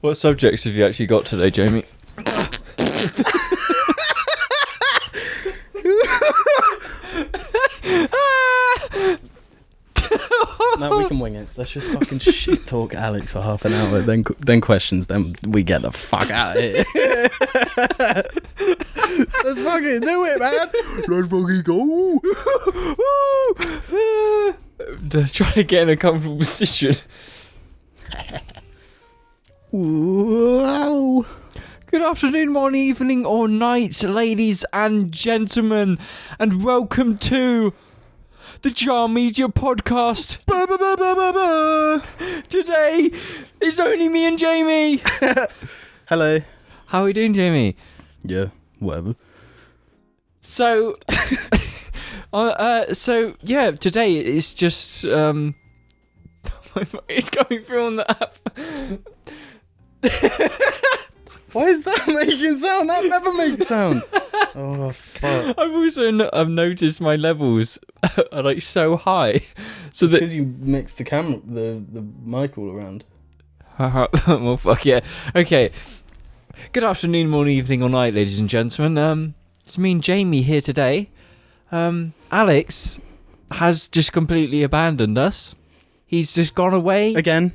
What subjects have you actually got today, Jamie? No, we can wing it. Let's just fucking shit talk Alex for half an hour, then questions, then we get the fuck out of here. Let's fucking do it, man. Let's fucking go. Trying to get in a comfortable position. Wow. Good afternoon, morning, evening, or night, ladies and gentlemen, and welcome to the Jar Media Podcast. Today, it's only me and Jamie. Hello. How are we doing, Jamie? Yeah, whatever. So, today it's just, it's coming through on the app. Why is that making sound? That never makes sound. Oh, fuck. I've also I've noticed my levels are like so high. So that Because you mixed the camera, the mic all around. well, fuck yeah. Okay. Good afternoon, morning, evening, or night, ladies and gentlemen. It's me and Jamie here today. Alex has just completely abandoned us. He's just gone away. Again.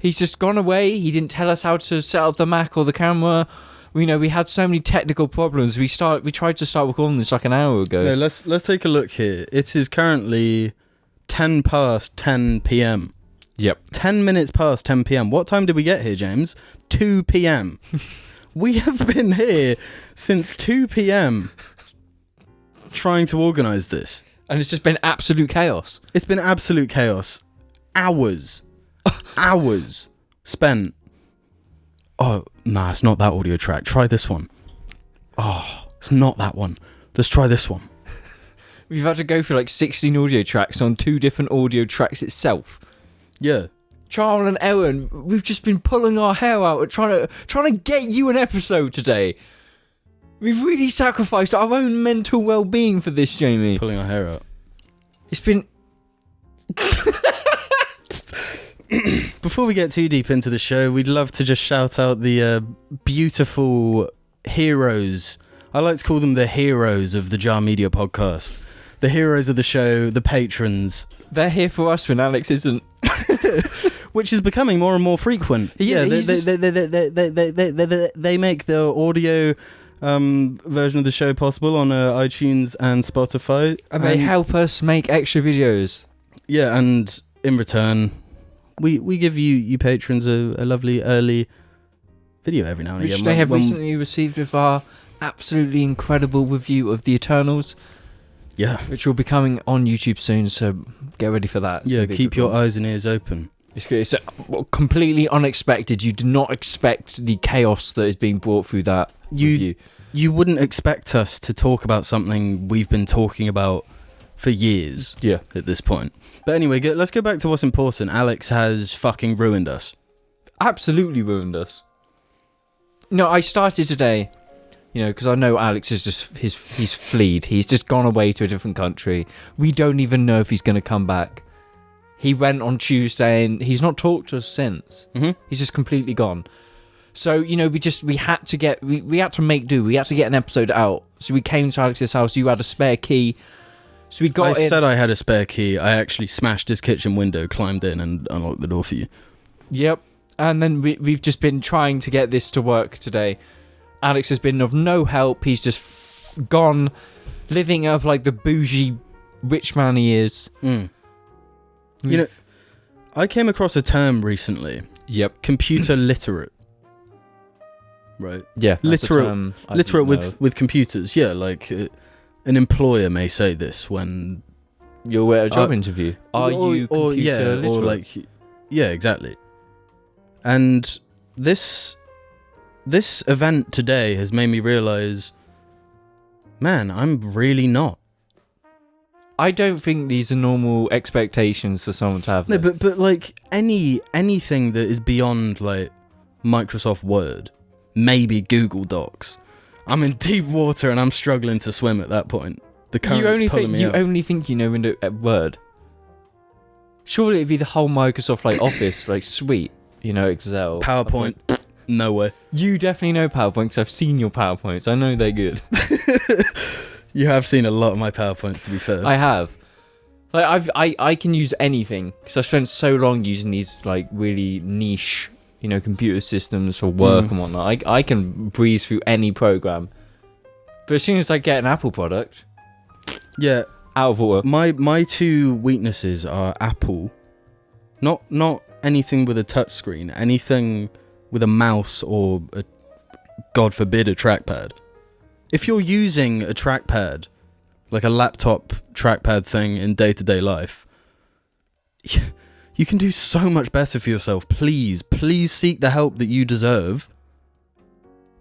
He's just gone away. He didn't tell us how to set up the Mac or the camera. We had so many technical problems. We tried to start recording this like an hour ago. No, let's take a look here. It is currently 10 past 10 p.m. Yep. 10 minutes past 10 p.m. What time did we get here, James? 2 p.m. We have been here since 2 p.m. trying to organise this. And it's just been absolute chaos. It's been absolute chaos. Hours spent. Oh, nah, it's not that audio track. Try this one. Oh, it's not that one. Let's try this one. We've had to go through like 16 audio tracks on 2 different audio tracks itself. Yeah. Trial and error, and we've just been pulling our hair out at trying to get you an episode today. We've really sacrificed our own mental well-being for this, Jamie. Pulling our hair out. It's been... Before we get too deep into the show, we'd love to just shout out the beautiful heroes. I like to call them the heroes of the Jar Media Podcast. The heroes of the show, the patrons. They're here for us when Alex isn't. Which is becoming more and more frequent. They make the audio version of the show possible on iTunes and Spotify. And they help us make extra videos. Yeah, and in return... We give you patrons a lovely early video every now and again. Which they have recently received with our absolutely incredible review of The Eternals. Yeah. Which will be coming on YouTube soon, so get ready for that. Yeah, keep your eyes and ears open. It's completely unexpected. You do not expect the chaos that is being brought through that review. You wouldn't expect us to talk about something we've been talking about for years at this point. But anyway, let's go back to what's important. Alex has fucking ruined us. Absolutely ruined us. No, I started today, because I know Alex is just, he's fleed. He's just gone away to a different country. We don't even know if he's going to come back. He went on Tuesday and he's not talked to us since. Mm-hmm. He's just completely gone. So, we had to get, we had to make do. We had to get an episode out. So we came to Alex's house. You had a spare key. So we got I said I had a spare key. I actually smashed his kitchen window, climbed in, and unlocked the door for you. Yep. And then we've just been trying to get this to work today. Alex has been of no help. He's just gone, living up like the bougie rich man he is. Mm. I came across a term recently. Yep. Computer literate. Right. Yeah. Literate with computers. Yeah, like... an employer may say this when you're at a job interview. Are you computer literate? Or like, yeah, exactly. And this event today has made me realise, man, I'm really not. I don't think these are normal expectations for someone to have. No, but like anything that is beyond like Microsoft Word, maybe Google Docs. I'm in deep water and I'm struggling to swim at that point. The current's pulling me out. You only think you know Word. Surely it'd be the whole Microsoft like Office like suite. Excel. PowerPoint. No way. You definitely know PowerPoint because I've seen your PowerPoints. I know they're good. You have seen a lot of my PowerPoints, to be fair. I have. Like I can use anything because I've spent so long using these like really niche, computer systems for work and whatnot. I can breeze through any program. But as soon as I get an Apple product, yeah, out of order. My two weaknesses are Apple. Not anything with a touchscreen. Anything with a mouse or God forbid a trackpad. If you're using a trackpad, like a laptop trackpad thing in day-to-day life, you can do so much better for yourself. Please seek the help that you deserve.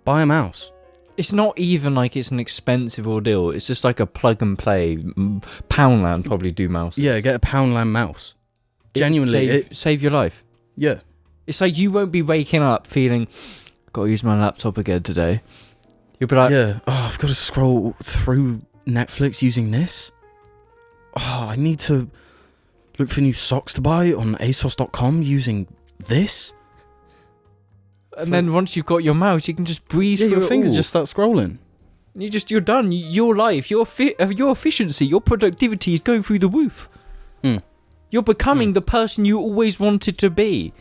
Buy a mouse. It's not even like it's an expensive ordeal. It's just like a plug and play. Poundland probably do mouse. Yeah, get a Poundland mouse. Genuinely. Save your life. Yeah. It's like you won't be waking up feeling, got to use my laptop again today. You'll be like, yeah, I've got to scroll through Netflix using this. I need to look for new socks to buy on ASOS.com using this. And then once you've got your mouse, you can just breeze through your fingers all. just start scrolling. You're done. Your life, your efficiency, your productivity is going through the roof. You're becoming the person you always wanted to be.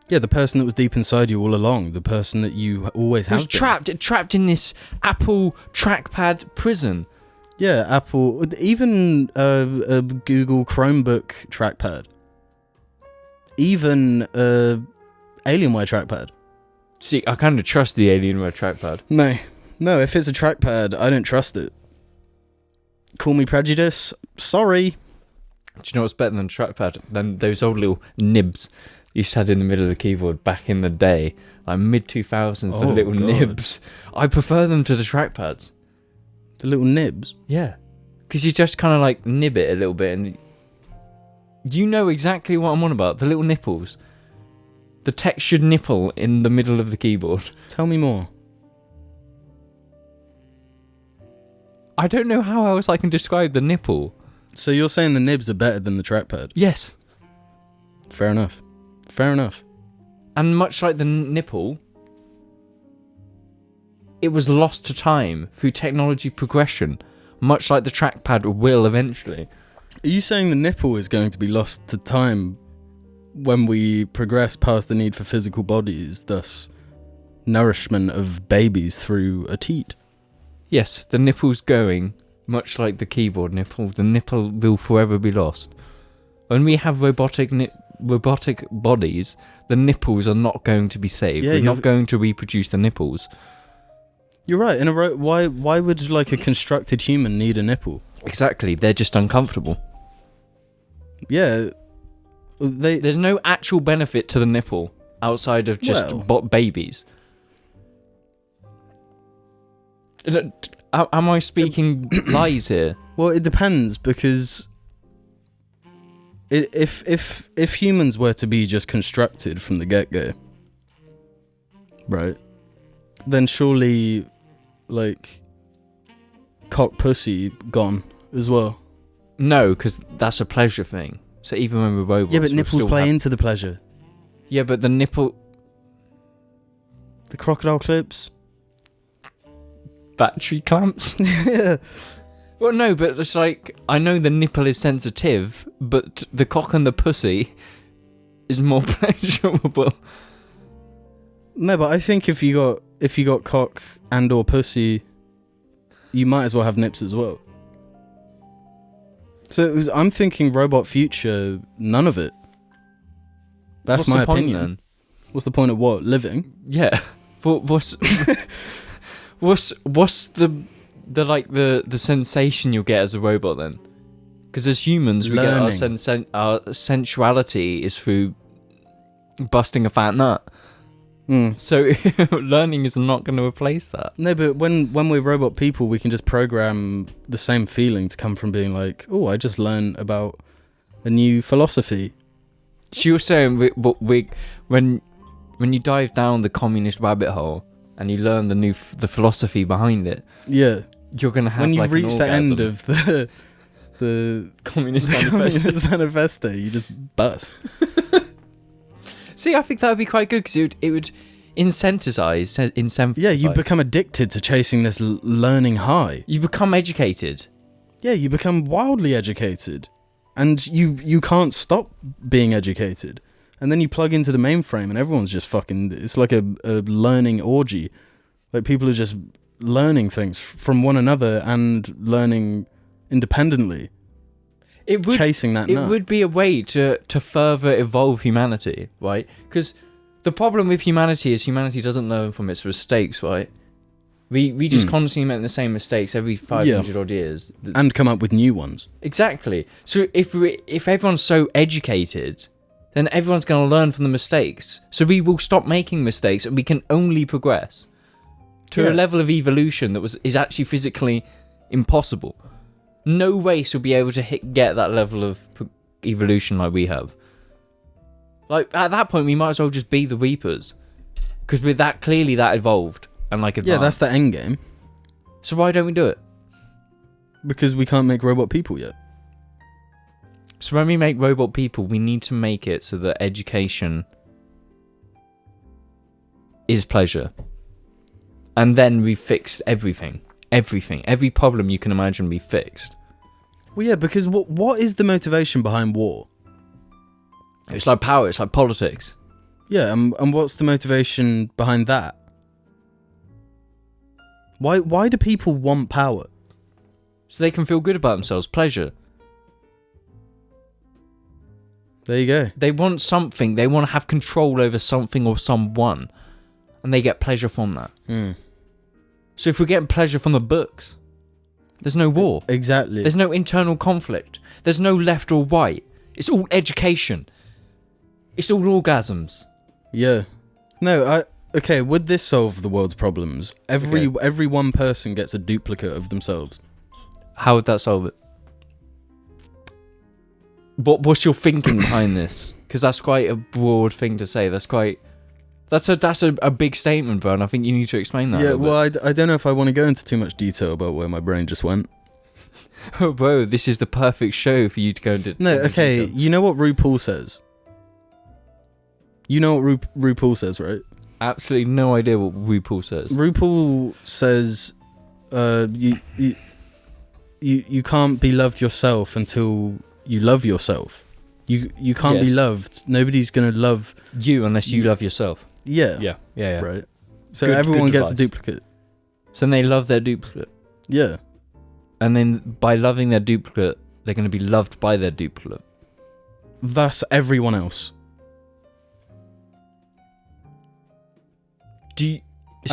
Yeah, the person that was deep inside you all along, the person that you always have been. Trapped in this Apple trackpad prison. Yeah, Apple, even a Google Chromebook trackpad, even Alienware trackpad. See, I kind of trust the Alienware trackpad. No, if it's a trackpad, I don't trust it. Call me prejudice. Sorry. Do you know what's better than a trackpad? Than those old little nibs you used to have in the middle of the keyboard back in the day, like mid-2000s, the little nibs. I prefer them to the trackpads. The little nibs? Yeah. Because you just kind of like nib it a little bit and you know exactly what I'm on about. The little nipples. The textured nipple in the middle of the keyboard. Tell me more. I don't know how else I can describe the nipple. So you're saying the nibs are better than the trackpad? Yes. Fair enough. Fair enough. And much like the nipple, it was lost to time through technology progression, much like the trackpad will eventually. Are you saying the nipple is going to be lost to time when we progress past the need for physical bodies, thus nourishment of babies through a teat? Yes, the nipple's going, much like the keyboard nipple. The nipple will forever be lost. When we have robotic bodies, the nipples are not going to be saved. Yeah, we're not going to reproduce the nipples. You're right. Why would like a constructed human need a nipple? Exactly, they're just uncomfortable. Yeah, there's no actual benefit to the nipple outside of just babies. Am I speaking lies here? Well, it depends because if humans were to be just constructed from the get-go, right, then surely, like, cock pussy gone as well. No, because that's a pleasure thing. So even when we're robots... Yeah, but nipples play into the pleasure. Yeah, but the nipple... The crocodile clips? Battery clamps? Yeah. Well, no, but it's like... I know the nipple is sensitive, but the cock and the pussy is more pleasurable. No, but I think if you got cock and or pussy, you might as well have nips as well. So I'm thinking robot future, none of it. That's my opinion. Then? What's the point of what? Living? Yeah. But what's the sensation you'll get as a robot then? Because as humans, Learning. we get our sensuality is through busting a fat nut. So learning is not going to replace that. No, but when we're robot people, we can just program the same feeling to come from being like, oh, I just learned about a new philosophy. She was saying, when you dive down the communist rabbit hole and you learn the philosophy behind it, yeah, you're going to have when you like reach the end of the Communist Manifesto, you just bust. See, I think that would be quite good because it would incentivize. Yeah, you become addicted to chasing this learning high. You become educated. Yeah, you become wildly educated. And you can't stop being educated. And then you plug into the mainframe and everyone's just fucking... It's like a learning orgy. Like, people are just learning things from one another and learning independently. Chasing that nut. It would be a way to further evolve humanity, right? Because the problem with humanity is humanity doesn't learn from its mistakes, right? We just constantly make the same mistakes every 500 odd years. And come up with new ones. Exactly. So if everyone's so educated, then everyone's going to learn from the mistakes. So we will stop making mistakes and we can only progress to a level of evolution that is actually physically impossible. No race will be able to get that level of evolution like we have. Like, at that point, we might as well just be the Reapers. Because we're that evolved. And like advanced. Yeah, that's the end game. So why don't we do it? Because we can't make robot people yet. So when we make robot people, we need to make it so that education is pleasure. And then we fixed everything. Everything. Every problem you can imagine we fixed. Well, yeah, because what is the motivation behind war? It's like power. It's like politics. Yeah, and what's the motivation behind that? Why do people want power? So they can feel good about themselves. Pleasure. There you go. They want something. They want to have control over something or someone. And they get pleasure from that. So if we're getting pleasure from the books, there's no war. Exactly. There's no internal conflict. There's no left or right. It's all education. It's all orgasms. Yeah. No, okay, would this solve the world's problems? Every one person gets a duplicate of themselves. How would that solve it? What's your thinking behind this? Because that's quite a broad thing to say. That's a big statement, bro, and I think you need to explain that. Yeah, well, I don't know if I want to go into too much detail about where my brain just went. Oh, bro, this is the perfect show for you to go into. No, okay, you know what RuPaul says? You know what RuPaul says, right? Absolutely no idea what RuPaul says. RuPaul says, you can't be loved yourself until you love yourself. You can't be loved. Nobody's gonna love you unless you love yourself. Yeah. Yeah. Right. So everyone gets a duplicate. So then they love their duplicate. Yeah. And then by loving their duplicate, they're going to be loved by their duplicate. Thus, everyone else. I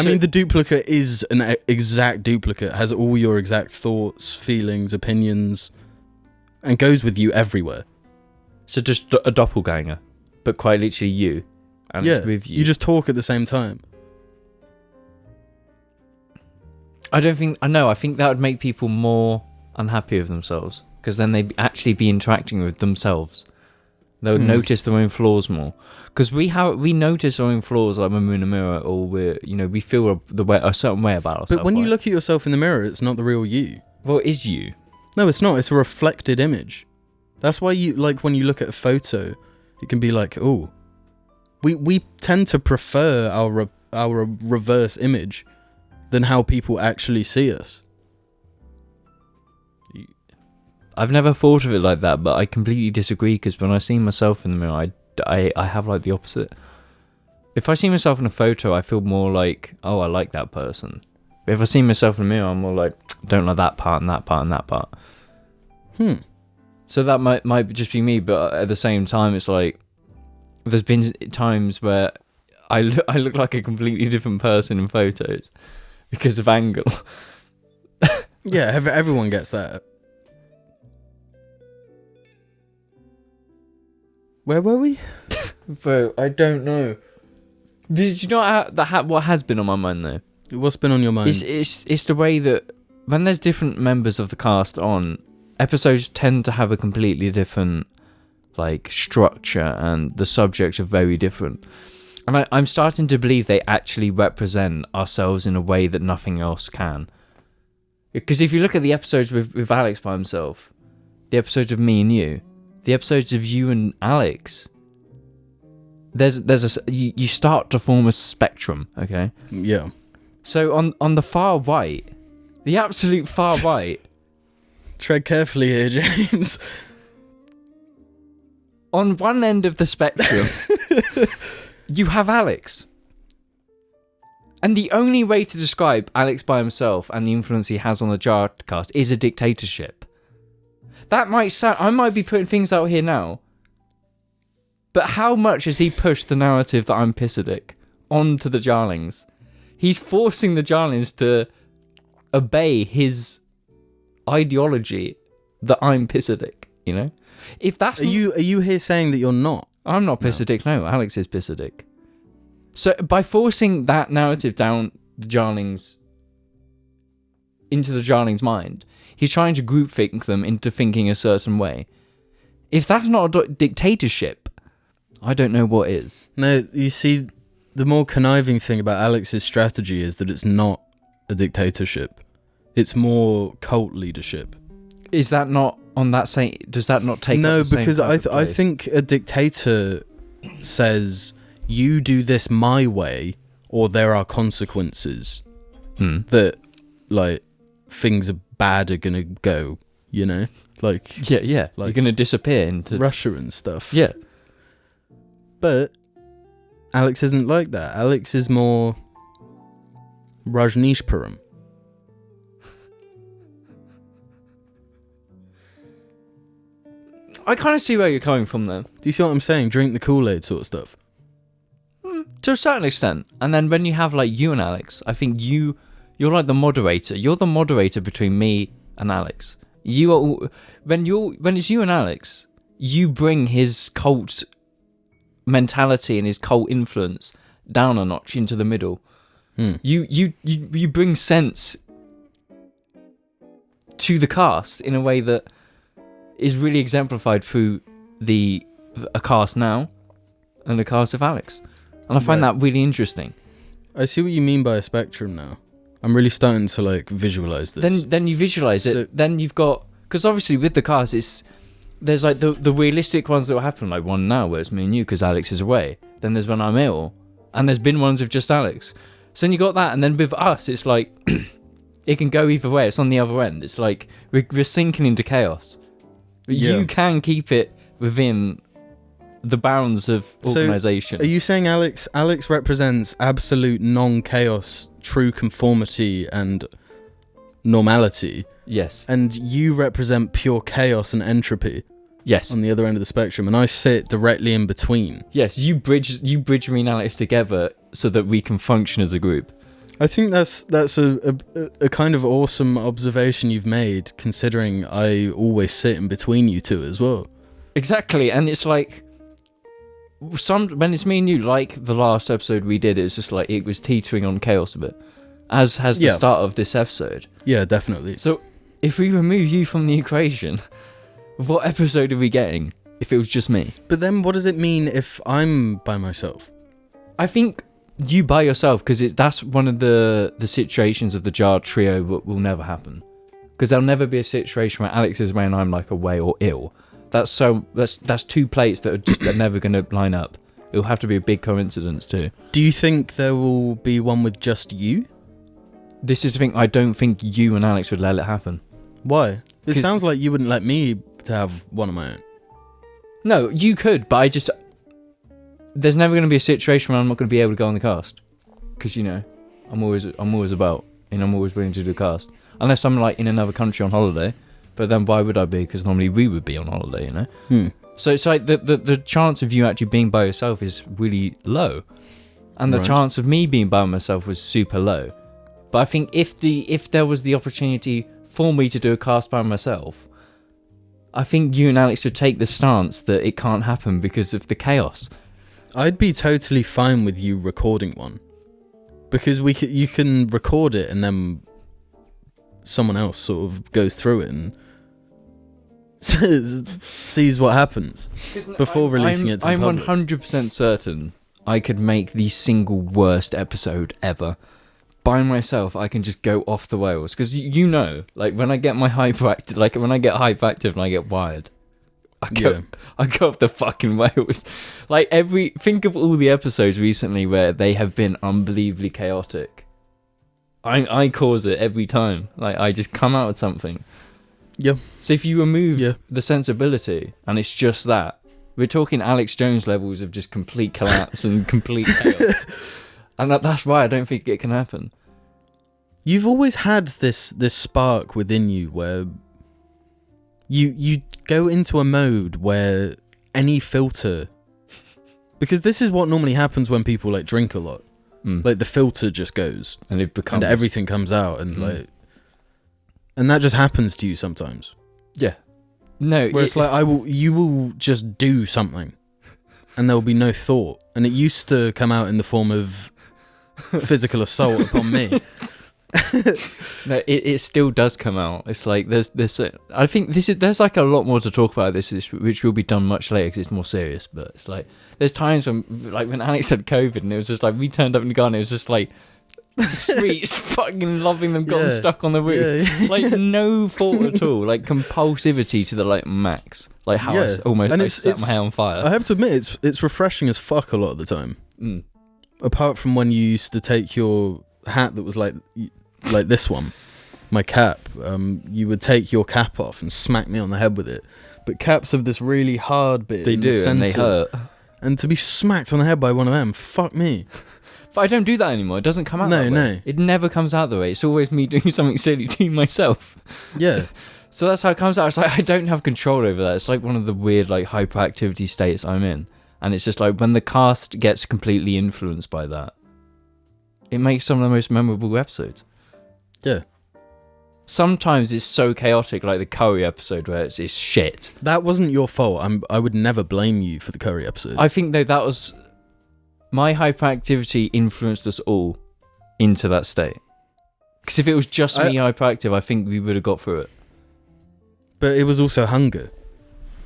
mean, the duplicate is an exact duplicate, has all your exact thoughts, feelings, opinions, and goes with you everywhere. So just a doppelganger, but quite literally you. And it's with you. You just talk at the same time. I think that would make people more unhappy with themselves, because then they'd actually be interacting with themselves. They would notice their own flaws more, because we notice our own flaws, like when we're in a mirror, or we feel a certain way about ourselves. But when you look at yourself in the mirror, it's not the real you. Well, it is you. No, it's not. It's a reflected image. That's why when you look at a photo, it can be like, oh, we tend to prefer our reverse image than how people actually see us. I've never thought of it like that, but I completely disagree, because when I see myself in the mirror, I have like the opposite. If I see myself in a photo, I feel more like, oh, I like that person. But if I see myself in the mirror, I'm more like, don't like that part and that part and that part. So that might just be me, but at the same time, it's like, there's been times where I look like a completely different person in photos because of angle. Yeah, everyone gets that. Where were we? Bro, I don't know. Did you know what has been on my mind though? What's been on your mind? It's the way that when there's different members of the cast on, episodes tend to have a completely different like structure, and the subjects are very different. And I'm starting to believe they actually represent ourselves in a way that nothing else can. Because if you look at the episodes with Alex by himself, the episodes of me and you, the episodes of you and Alex, you start to form a spectrum, okay? Yeah. So on the far right, the absolute far right, Tread carefully here, James. on one end of the spectrum, you have Alex. And the only way to describe Alex by himself and the influence he has on the JARCast is a dictatorship. That might sound... I might be putting things out here now, but how much has he pushed the narrative that I'm Pissadic onto the Jarlings? He's forcing the Jarlings to obey his ideology that I'm Pissadic, you know? If that's... Are you here saying that you're not? I'm not Pissadic, no. Alex is Pissadic. So by forcing that narrative down the Jarlings... into the Jarlings' mind, he's trying to group think them into thinking a certain way. If that's not a dictatorship, I don't know what is. No, you see, the more conniving thing about Alex's strategy is that it's not a dictatorship. It's more cult leadership. Is that not on that same... Does that not take... No, up the same because type of I place? think a dictator says, you do this my way, or there are consequences that, like, things are bad are gonna go, you know? Like... Yeah. Like you're going to disappear into... Russia and stuff. Yeah. But Alex isn't like that. Alex is more Rajneeshpuram. I kind of see where you're coming from there. Do you see what I'm saying? Drink the Kool-Aid sort of stuff. To a certain extent. And then when you have, like, you and Alex, I think you're like the moderator. You're the moderator between me and Alex. You are... When it's you and Alex, you bring his cult mentality and his cult influence down a notch into the middle. You bring sense to the cast in a way that is really exemplified through a cast now and the cast of Alex. And I find that really interesting. I see what you mean by a spectrum now. I'm really starting to, like, visualize this. Then you visualize it. Then you've got... Because obviously with the cast, there's like the realistic ones that will happen, like one now where it's me and you because Alex is away. Then there's when I'm ill. And there's been ones of just Alex. So then you got that. And then with us, it's like... it can go either way. It's on the other end. It's like we're sinking into chaos. But you can keep it within the bounds of organisation. So are you saying Alex represents absolute non-chaos, true conformity and normality? Yes. And you represent pure chaos and entropy? Yes. On the other end of the spectrum, and I sit directly in between. Yes, you bridge me and Alex together so that we can function as a group. I think that's a kind of awesome observation you've made, considering I always sit in between you two as well. Exactly, and it's like when it's me and you, like the last episode we did, it's just like it was teetering on chaos a bit, as has the start of this episode. Yeah, definitely. So if we remove you from the equation, what episode are we getting if it was just me? But then what does it mean if I'm by myself? I think you by yourself, because that's one of the situations of the Jar trio will never happen. Because there'll never be a situation where Alex is away and I'm like away or ill. That's two plates that are just they're never going to line up. It'll have to be a big coincidence too. Do you think there will be one with just you? This is the thing. I don't think you and Alex would let it happen. Why? It sounds like you wouldn't let me to have one of my own. No, you could, but there's never going to be a situation where I'm not going to be able to go on the cast, because you know I'm always about, and I'm always willing to do the cast, unless I'm like in another country on holiday. But then why would I be? Because normally we would be on holiday, you know. So it's like the chance of you actually being by yourself is really low, and the chance of me being by myself was super low. But I think if there was the opportunity for me to do a cast by myself, I think you and Alex should take the stance that it can't happen because of the chaos. I'd be totally fine with you recording one, because you can record it and then someone else sort of goes through it and sees what happens before releasing it to the public. I'm 100% certain I could make the single worst episode ever. By myself, I can just go off the rails. Because you know, like when I get my hyperactive, like when I get hyperactive and I get wired, I go up the fucking Wales. Like think of all the episodes recently where they have been unbelievably chaotic. I cause it every time. Like I just come out with something. Yeah. So if you remove the sensibility and it's just that, we're talking Alex Jones levels of just complete collapse and complete chaos. And that's why I don't think it can happen. You've always had this spark within you where you go into a mode where any filter, because this is what normally happens when people like drink a lot. Like the filter just goes and everything comes out and and that just happens to you sometimes. Yeah. No, where it's like you will just do something and there will be no thought, and it used to come out in the form of physical assault upon me. No, it still does come out. It's like there's I think there's like a lot more to talk about this, which will be done much later because it's more serious. But it's like there's times when Alex had COVID and it was just like we turned up in the garden, it was just like sweets fucking loving them gotten stuck on the roof, like no thought at all, like compulsivity to the like max, like how I almost set my hair on fire. I have to admit it's refreshing as fuck a lot of the time. Apart from when you used to take your hat that was like this one, my cap, you would take your cap off and smack me on the head with it. But caps have this really hard bit in the center, and they hurt. And to be smacked on the head by one of them, fuck me. But I don't do that anymore. It doesn't come out that way. No. It never comes out that way. It's always me doing something silly to myself. Yeah. So that's how it comes out. It's like I don't have control over that. It's like one of the weird like hyperactivity states I'm in. And it's just like when the cast gets completely influenced by that, it makes some of the most memorable episodes. Yeah. Sometimes it's so chaotic, like the curry episode where it's shit. That wasn't your fault. I would never blame you for the curry episode. I think though that was my hyperactivity influenced us all into that state. Because if it was just me hyperactive, I think we would have got through it. But it was also hunger.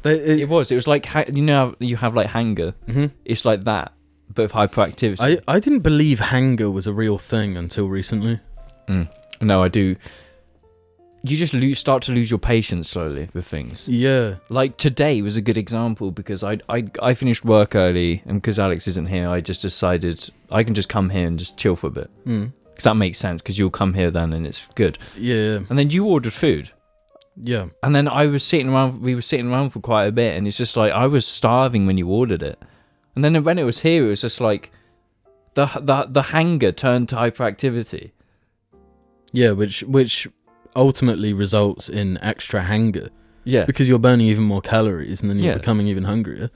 It was like, you know how you have like hanger? Mm-hmm. It's like that, but with hyperactivity. I didn't believe hanger was a real thing until recently. No, I do. You just start to lose your patience slowly with things. Yeah. Like today was a good example because I finished work early, and because Alex isn't here, I just decided I can just come here and just chill for a bit. Because that makes sense, because you'll come here then and it's good. Yeah. And then you ordered food. Yeah. And then we were sitting around for quite a bit, and it's just like I was starving when you ordered it. And then when it was here, it was just like the hanger turned to hyperactivity. Yeah, which ultimately results in extra hunger. Yeah. Because you're burning even more calories and then you're becoming even hungrier.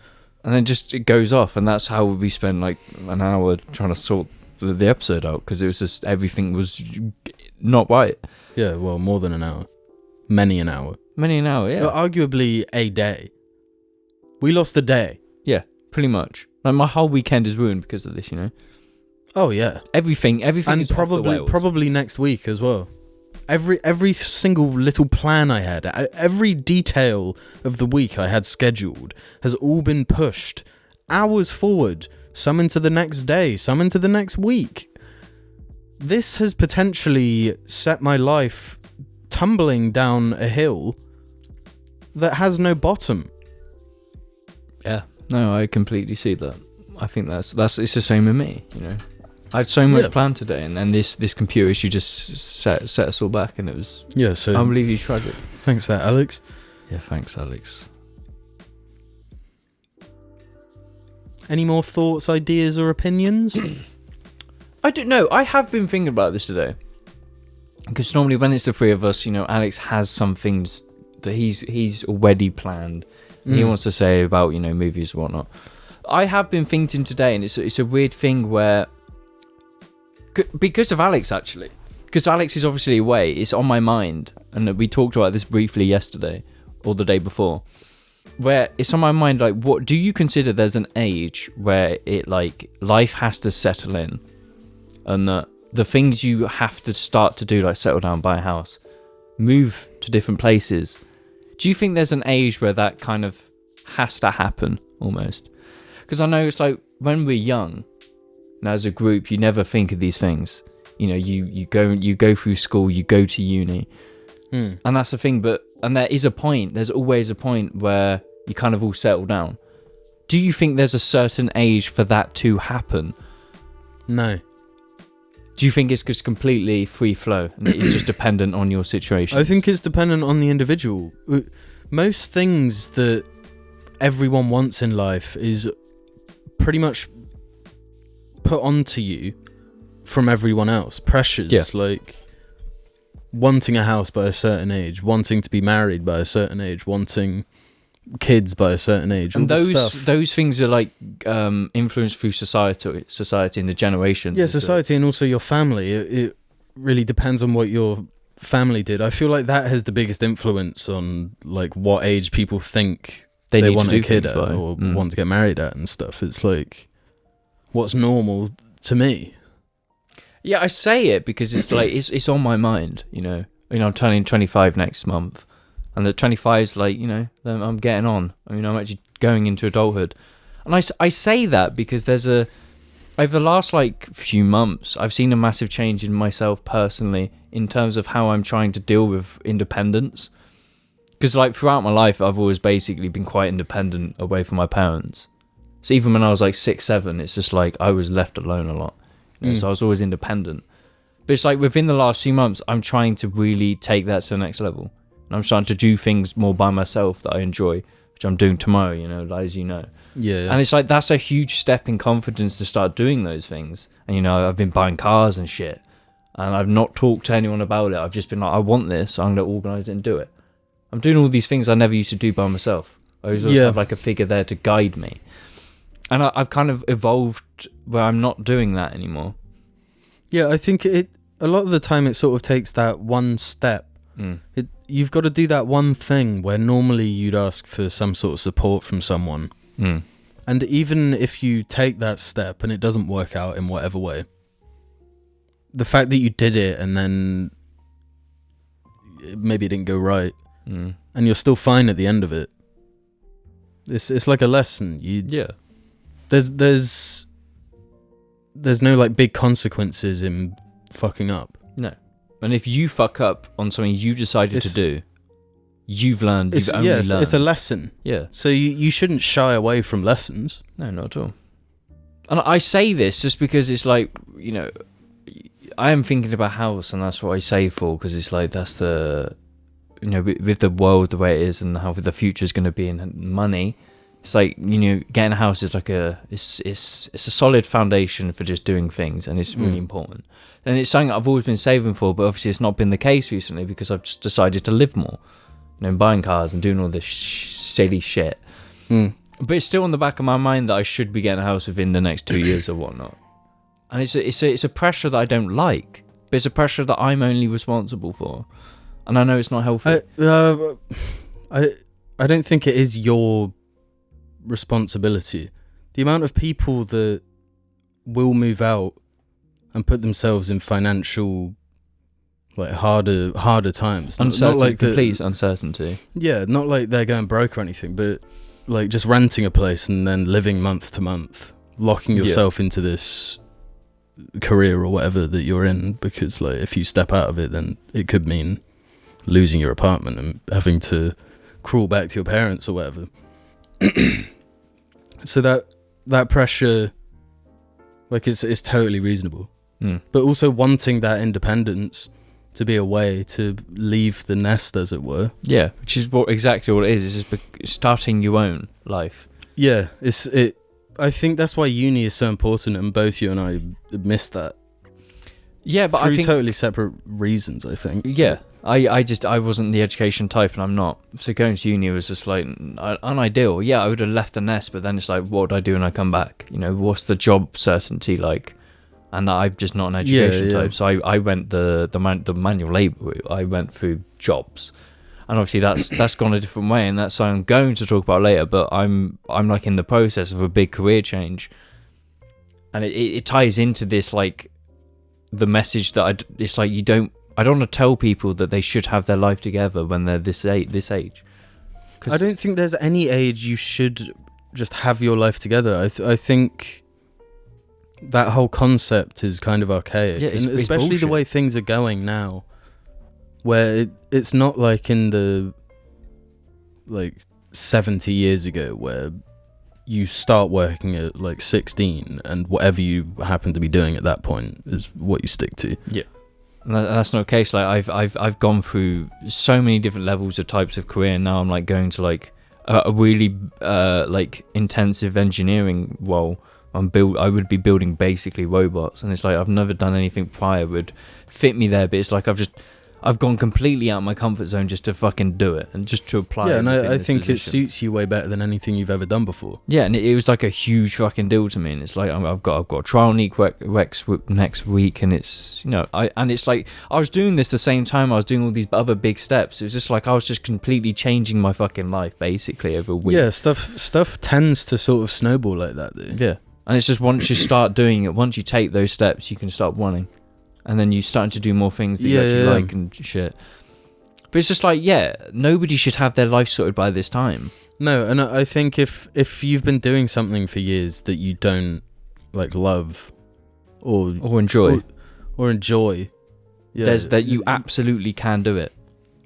And then just it goes off, and that's how we spent like an hour trying to sort the episode out, because it was just everything was not right. Yeah, well, more than an hour. Many an hour, yeah. But arguably a day. We lost a day. Yeah, pretty much. Like my whole weekend is ruined because of this, you know? Oh, yeah. Everything and is probably next week as well. Every single little plan I had, every detail of the week I had scheduled has all been pushed hours forward, some into the next day, some into the next week. This has potentially set my life tumbling down a hill that has no bottom. Yeah, no, I completely see that. I think that's it's the same with me, you know. I had so much planned today, and then this computer issue just set us all back, and it was unbelievably tragic. Thanks for that, Alex. Yeah, thanks, Alex. Any more thoughts, ideas, or opinions? I don't know. I have been thinking about this today, because normally when it's the three of us, you know, Alex has some things that he's already planned. He wants to say about, you know, movies and whatnot. I have been thinking today, and it's a weird thing where, because of Alex, actually, because Alex is obviously away, it's on my mind, and we talked about this briefly yesterday or the day before, where it's on my mind, like, what do you consider there's an age where it, like, life has to settle in, and that the things you have to start to do, like settle down, buy a house, move to different places, do you think there's an age where that kind of has to happen almost? Because I know it's like when we're young, and as a group, you never think of these things. You know, you go through school, you go to uni, and that's the thing. And there is a point. There's always a point where you kind of all settle down. Do you think there's a certain age for that to happen? No. Do you think it's just completely free flow and it's just dependent on your situation? I think it's dependent on the individual. Most things that everyone wants in life is pretty much put onto you from everyone else. Pressures, like wanting a house by a certain age, wanting to be married by a certain age, wanting kids by a certain age, and all this stuff. Those things are like influenced through society and the generations. Yeah, society and also your family. It really depends on what your family did. I feel like that has the biggest influence on like what age people think they want a kid at or want to get married at and stuff. It's like what's normal to me. Yeah, I say it because it's like it's on my mind. I'm turning 25 next month. And the 25 is like, I'm getting on. I'm actually going into adulthood. And I say that because over the last like few months, I've seen a massive change in myself personally in terms of how I'm trying to deal with independence. Because like throughout my life, I've always basically been quite independent away from my parents. So even when I was like 6, 7, it's just like I was left alone a lot. So I was always independent. But it's like within the last few months, I'm trying to really take that to the next level. And I'm starting to do things more by myself that I enjoy, which I'm doing tomorrow, as you know. Yeah. And it's like, that's a huge step in confidence to start doing those things. And, I've been buying cars and shit. And I've not talked to anyone about it. I've just been like, I want this. I'm going to organise it and do it. I'm doing all these things I never used to do by myself. I always have like a figure there to guide me. And I've kind of evolved where I'm not doing that anymore. Yeah, I think a lot of the time it sort of takes that one step. You've got to do that one thing where normally you'd ask for some sort of support from someone. And even if you take that step and it doesn't work out in whatever way, the fact that you did it and then maybe it didn't go right and you're still fine at the end of it, it's like a lesson. There's no like big consequences in fucking up. No. And if you fuck up on something you decided to do, you've learned. You've only learned. It's a lesson. Yeah. So you shouldn't shy away from lessons. No, not at all. And I say this just because it's like, I am thinking about house, and that's what I save for, because it's like that's the, with the world the way it is and how the future is going to be in money. It's like, getting a house is like it's a solid foundation for just doing things, and it's really important. And it's something I've always been saving for, but obviously it's not been the case recently because I've just decided to live more. Buying cars and doing all this silly shit. But it's still on the back of my mind that I should be getting a house within the next 2 years or whatnot. And it's a pressure that I don't like, but it's a pressure that I'm only responsible for. And I know it's not healthy. I don't think it is your responsibility. The amount of people that will move out and put themselves in financial like harder times, complete uncertainty. Yeah, not like they're going broke or anything, but like just renting a place and then living month to month, locking yourself into this career or whatever that you're in, because like if you step out of it, then it could mean losing your apartment and having to crawl back to your parents or whatever. So that pressure, like, it's totally reasonable. But also wanting that independence to be a way to leave the nest, as it were. Yeah, which is exactly what it is. It's just starting your own life. Yeah, I think that's why uni is so important, and both you and I missed that. Yeah, but through I think totally separate reasons, I think. Yeah, I wasn't the education type, and I'm not. So going to uni was just like unideal. Yeah, I would have left the nest, but then it's like, what would I do when I come back? What's the job certainty like? And I'm just not an education type, so I went the manual labour route. I went through jobs, and obviously that's gone a different way, and that's something I'm going to talk about later. But I'm like in the process of a big career change, and it ties into this, like, the message that it's like I don't want to tell people that they should have their life together when they're this age. I don't think there's any age you should just have your life together. I think that whole concept is kind of archaic, and especially the way things are going now, where it's not like in the like 70 years ago where you start working at like 16 and whatever you happen to be doing at that point is what you stick to. Yeah. And that's not the case. Like I've gone through so many different levels of types of career, and now I'm like going to like a really like intensive engineering role. I would be building basically robots, and it's like I've never done anything prior would fit me there, but it's like I've gone completely out of my comfort zone just to fucking do it and just to apply. Yeah, and I think it suits you way better than anything you've ever done before. Yeah, and it was like a huge fucking deal to me, and it's like I've got a trial next week, and it's, you know, it's like I was doing this the same time I was doing all these other big steps. It was just like I was just completely changing my fucking life basically over a week. Yeah, stuff tends to sort of snowball like that, though. Yeah, and it's just once you start doing it, once you take those steps, you can start running. And then you start to do more things that you actually like and shit. But it's just like, nobody should have their life sorted by this time. No, and I think if you've been doing something for years that you don't like love or enjoy, there's that you absolutely can do it.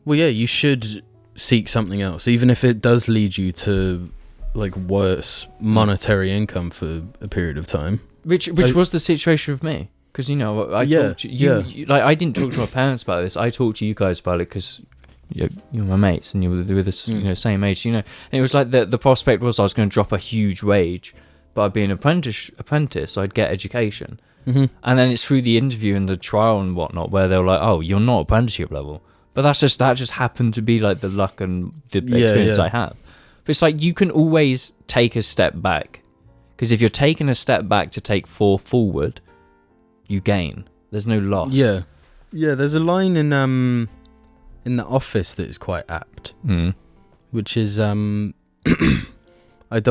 Well, yeah, you should seek something else, even if it does lead you to like worse monetary income for a period of time. Which was the situation with me. Because, you know, talked to you, like, I didn't talk to my parents about this. I talked to you guys about it because you're my mates and you're this, you know, same age, you know. And it was like the prospect was I was going to drop a huge wage by being an apprentice, so I'd get education. Mm-hmm. And then it's through the interview and the trial and whatnot where they were like, oh, you're not apprenticeship level. But that just happened to be like the luck and the experience I have. But it's like you can always take a step back. Because if you're taking a step back to take 4 forward, you gain. There's no loss. Yeah. There's a line in The Office that is quite apt, which is I don't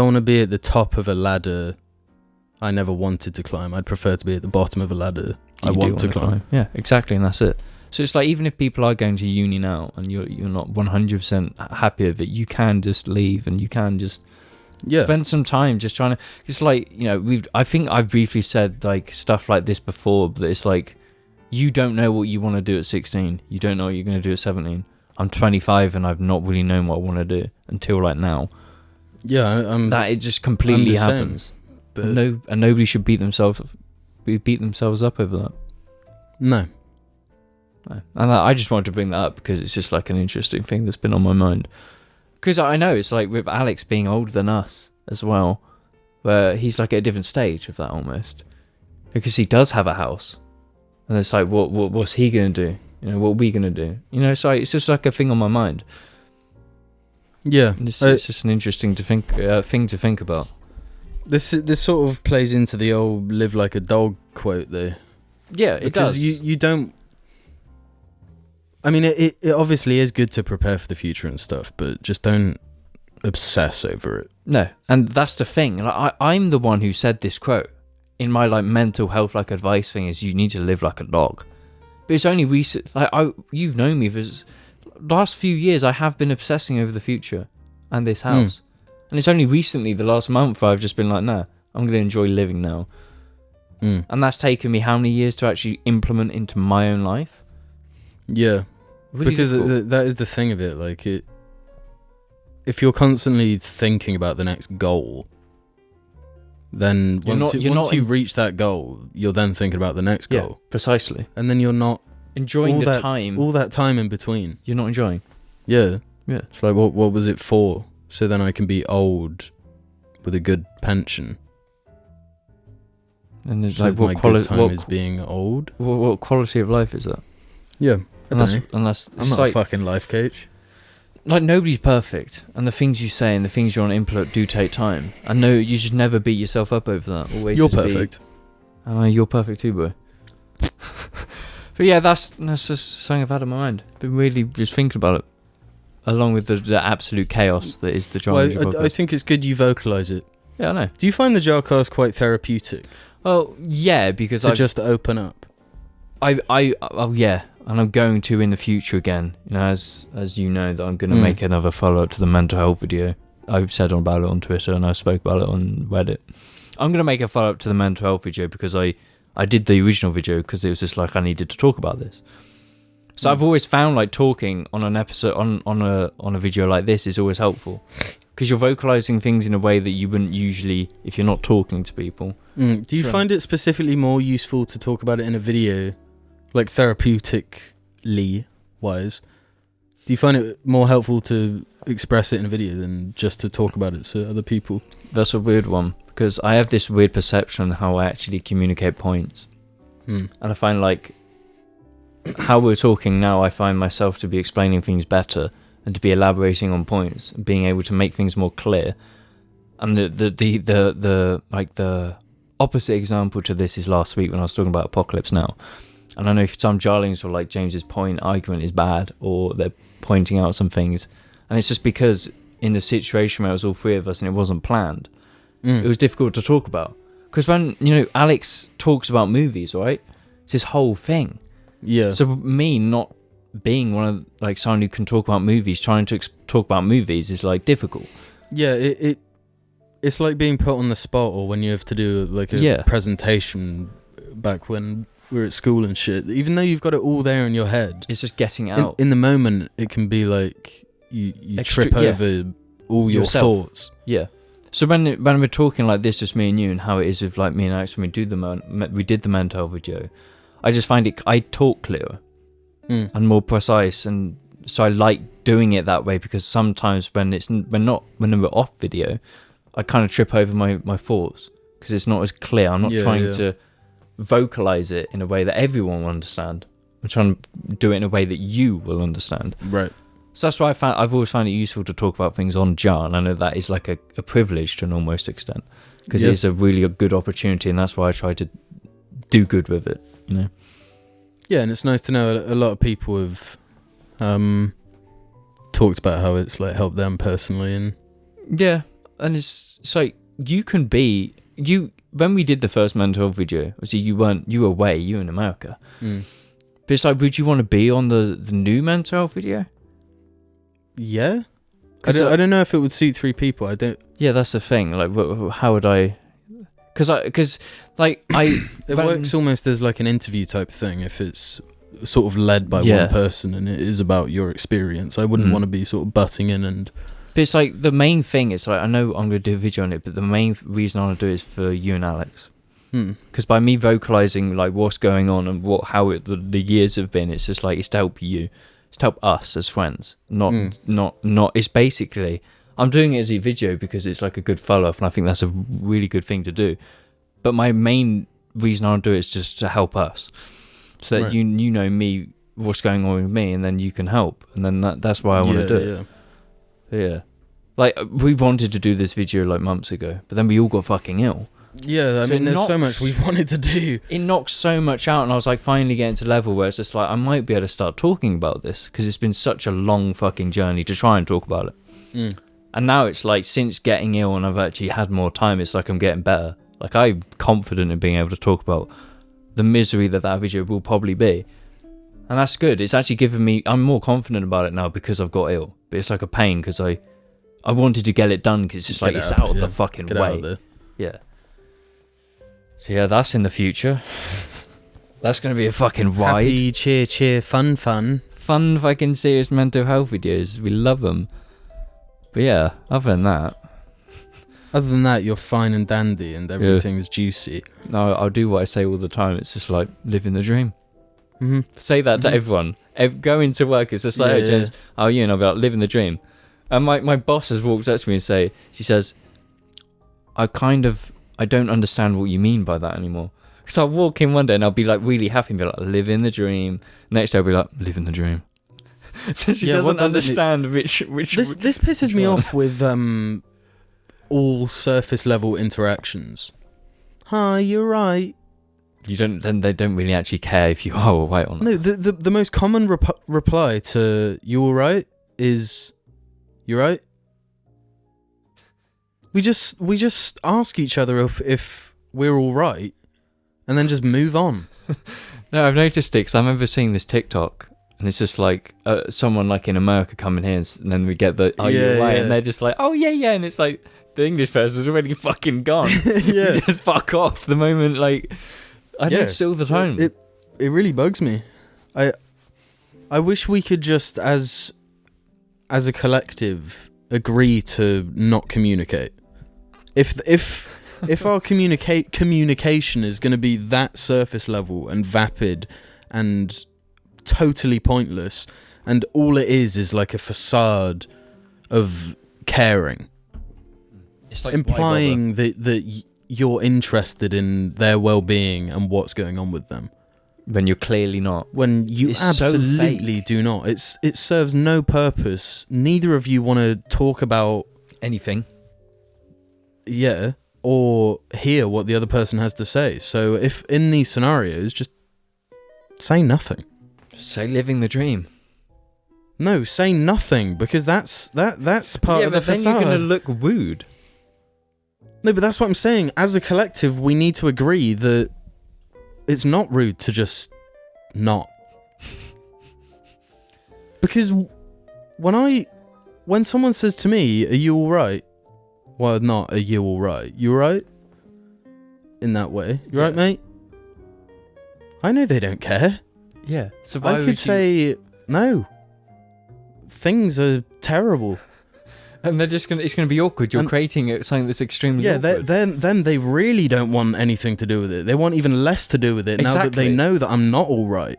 want to be at the top of a ladder I never wanted to climb. I'd prefer to be at the bottom of a ladder I want to climb. Yeah, exactly, and that's it. So it's like even if people are going to uni now and you're not 100% happy with it, you can just leave and you can just spend some time just trying to. It's like, you know, I think I've briefly said like stuff like this before, but it's like you don't know what you want to do at 16. You don't know what you're going to do at 17. I'm 25 and I've not really known what I want to do until like now. Yeah, that it just completely happens. But and nobody should beat themselves up over that. No. And I just wanted to bring that up because it's just like an interesting thing that's been on my mind. Because I know it's like with Alex being older than us as well, where he's like at a different stage of that almost. Because he does have a house. And it's like, what's he going to do? You know, what are we going to do? You know, so it's just like a thing on my mind. Yeah. It's just an interesting thing to think about. This sort of plays into the old live like a dog quote though. Yeah, it does. Because you don't... I mean, it obviously is good to prepare for the future and stuff, but just don't obsess over it. No, and that's the thing. Like, I'm the one who said this quote in my like mental health like advice thing is you need to live like a dog. But it's only recent. Like you've known me for last few years. I have been obsessing over the future and this house, and it's only recently the last month where I've just been like, nah, I'm going to enjoy living now. And that's taken me how many years to actually implement into my own life? Yeah, really, because that is the thing of it. Like if you're constantly thinking about the next goal, then once you reach that goal, you're then thinking about the next goal. Precisely. And then you're not enjoying time. All that time in between. You're not enjoying. Yeah. Yeah. It's like, what was it for? So then I can be old with a good pension. And it's so like, what quality is being old? What quality of life is that? Yeah. Unless I'm not a fucking life coach. Like, nobody's perfect, and the things you say and the things you want to implement do take time. And no, you should never beat yourself up over that. Always you're perfect. You're perfect too, boy. But yeah, that's just something I've had in my mind. Been really just thinking about it, along with the absolute chaos that is the Jar podcast. I think it's good you vocalise it. Yeah, I know. Do you find the JARCast quite therapeutic? Well, yeah, because I just open up. Yeah, and I'm going to in the future again. You know, as you know, that I'm going to make another follow up to the mental health video. I've said about it on Twitter and I spoke about it on Reddit. I'm going to make a follow up to the mental health video because I did the original video because it was just like I needed to talk about this. So I've always found like talking on an episode on a video like this is always helpful because you're vocalizing things in a way that you wouldn't usually if you're not talking to people. Do you find it specifically more useful to talk about it in a video, like therapeutically wise? Do you find it more helpful to express it in a video than just to talk about it to other people? That's a weird one, because I have this weird perception how I actually communicate points. And I find like how we're talking now, I find myself to be explaining things better and to be elaborating on points and being able to make things more clear. And the opposite example to this is last week when I was talking about Apocalypse Now. And I know some jarlings were like, James's point argument is bad, or they're pointing out some things. And it's just because in the situation where it was all three of us and it wasn't planned, it was difficult to talk about. Because when, Alex talks about movies, right? It's his whole thing. Yeah. So me not being one of, like, someone who can talk about movies, trying to talk about movies is, like, difficult. Yeah, it's like being put on the spot, or when you have to do, like, a presentation back when we were at school and shit. Even though you've got it all there in your head. It's just getting out. In the moment, it can be like you trip over all your thoughts. Yeah. So when we're talking like this, just me and you, and how it is with like me and Alex when we did the mental video, I just find I talk clearer and more precise, and so I like doing it that way, because sometimes when we're off video, I kind of trip over my thoughts because it's not as clear. I'm not trying to vocalize it in a way that everyone will understand. I'm trying to do it in a way that you will understand. Right. So that's why I've always found it useful to talk about things on JAR, and I know that is like a privilege to an almost extent, because it is a really good opportunity, and that's why I try to do good with it, Yeah, and it's nice to know a lot of people have talked about how it's like helped them personally, and and it's like you can be when we did the first mental health video, obviously you were away, you were in America, but it's like, would you want to be on the new mental health video? Yeah, I don't know if it would suit 3 people. I don't. Yeah, that's the thing. Like, how would I? Because it works almost as like an interview type thing if it's sort of led by one person and it is about your experience. I wouldn't want to be sort of butting in and. But it's like the main thing is like, I know I'm going to do a video on it, but the main reason I want to do it is for you and Alex. Because by me vocalizing like what's going on and the years have been, it's just like it's to help you. It's to help us as friends, not. It's basically, I'm doing it as a video because it's like a good follow-up, and I think that's a really good thing to do. But my main reason I do it is just to help us, so that you know me, what's going on with me, and then you can help, and then that's why I want to do it. Yeah, like we wanted to do this video like months ago, but then we all got fucking ill. Yeah, I mean, there's so much we've wanted to do. It knocks so much out, and I was like finally getting to a level where it's just like I might be able to start talking about this, because it's been such a long fucking journey to try and talk about it. And now it's like, since getting ill and I've actually had more time, it's like I'm getting better. Like, I'm confident in being able to talk about the misery that video will probably be. And that's good. It's actually given me, I'm more confident about it now because I've got ill. But it's like a pain because I wanted to get it done, because it's just like, it's out of the fucking way. Yeah. So yeah, that's in the future. That's going to be a fucking ride. Happy, cheer, fun. Fun fucking serious mental health videos. We love them. But yeah, other than that, you're fine and dandy and everything's juicy. No, I'll do what I say all the time. It's just like living the dream. Say that to everyone. Go into work, it's just like, hey, James, how are you? And I'll be like, living the dream. And my boss has walked up to me and she says, I don't understand what you mean by that anymore. Because I'll walk in one day and I'll be like really happy and be like, living the dream. Next day I'll be like, living the dream. So she doesn't understand which This pisses me off with all surface level interactions. Hi, you're right. Then they don't really actually care if you are or right or not. No, the most common reply to "you all right" is "you right." We just ask each other if we're all right, and then just move on. No, I've noticed it, because I remember seeing this TikTok, and it's just like someone like in America coming here, and then we get the "are you all right?" and they're just like, "Oh yeah," and it's like the English person's already fucking gone. You just fuck off the moment. Like, I notice it all the time. It really bugs me. I wish we could just as a collective agree to not communicate. If our communication is going to be that surface level and vapid and totally pointless, and all it is like a facade of caring, It's like implying that you're interested in their well-being and what's going on with them, when you're clearly not. when you It's so absolutely fake. do not. It serves no purpose. Neither of you want to talk about Anything. or hear what the other person has to say. So if in these scenarios, just say nothing. Say living the dream. No, say nothing, because that's part of the but then facade. you're going to look rude. No, but that's what I'm saying. As a collective, we need to agree that it's not rude to just not. Because when someone says to me, "Are you all right?" Well, not "Are you all right?" You all right? In that way, you right, mate? I know they don't care. Yeah. So I could say no. Things are terrible. And they're just gonna. It's gonna be awkward. You're creating something that's extremely awkward. Then they really don't want anything to do with it. They want even less to do with it now that they Exactly. know that I'm not all right.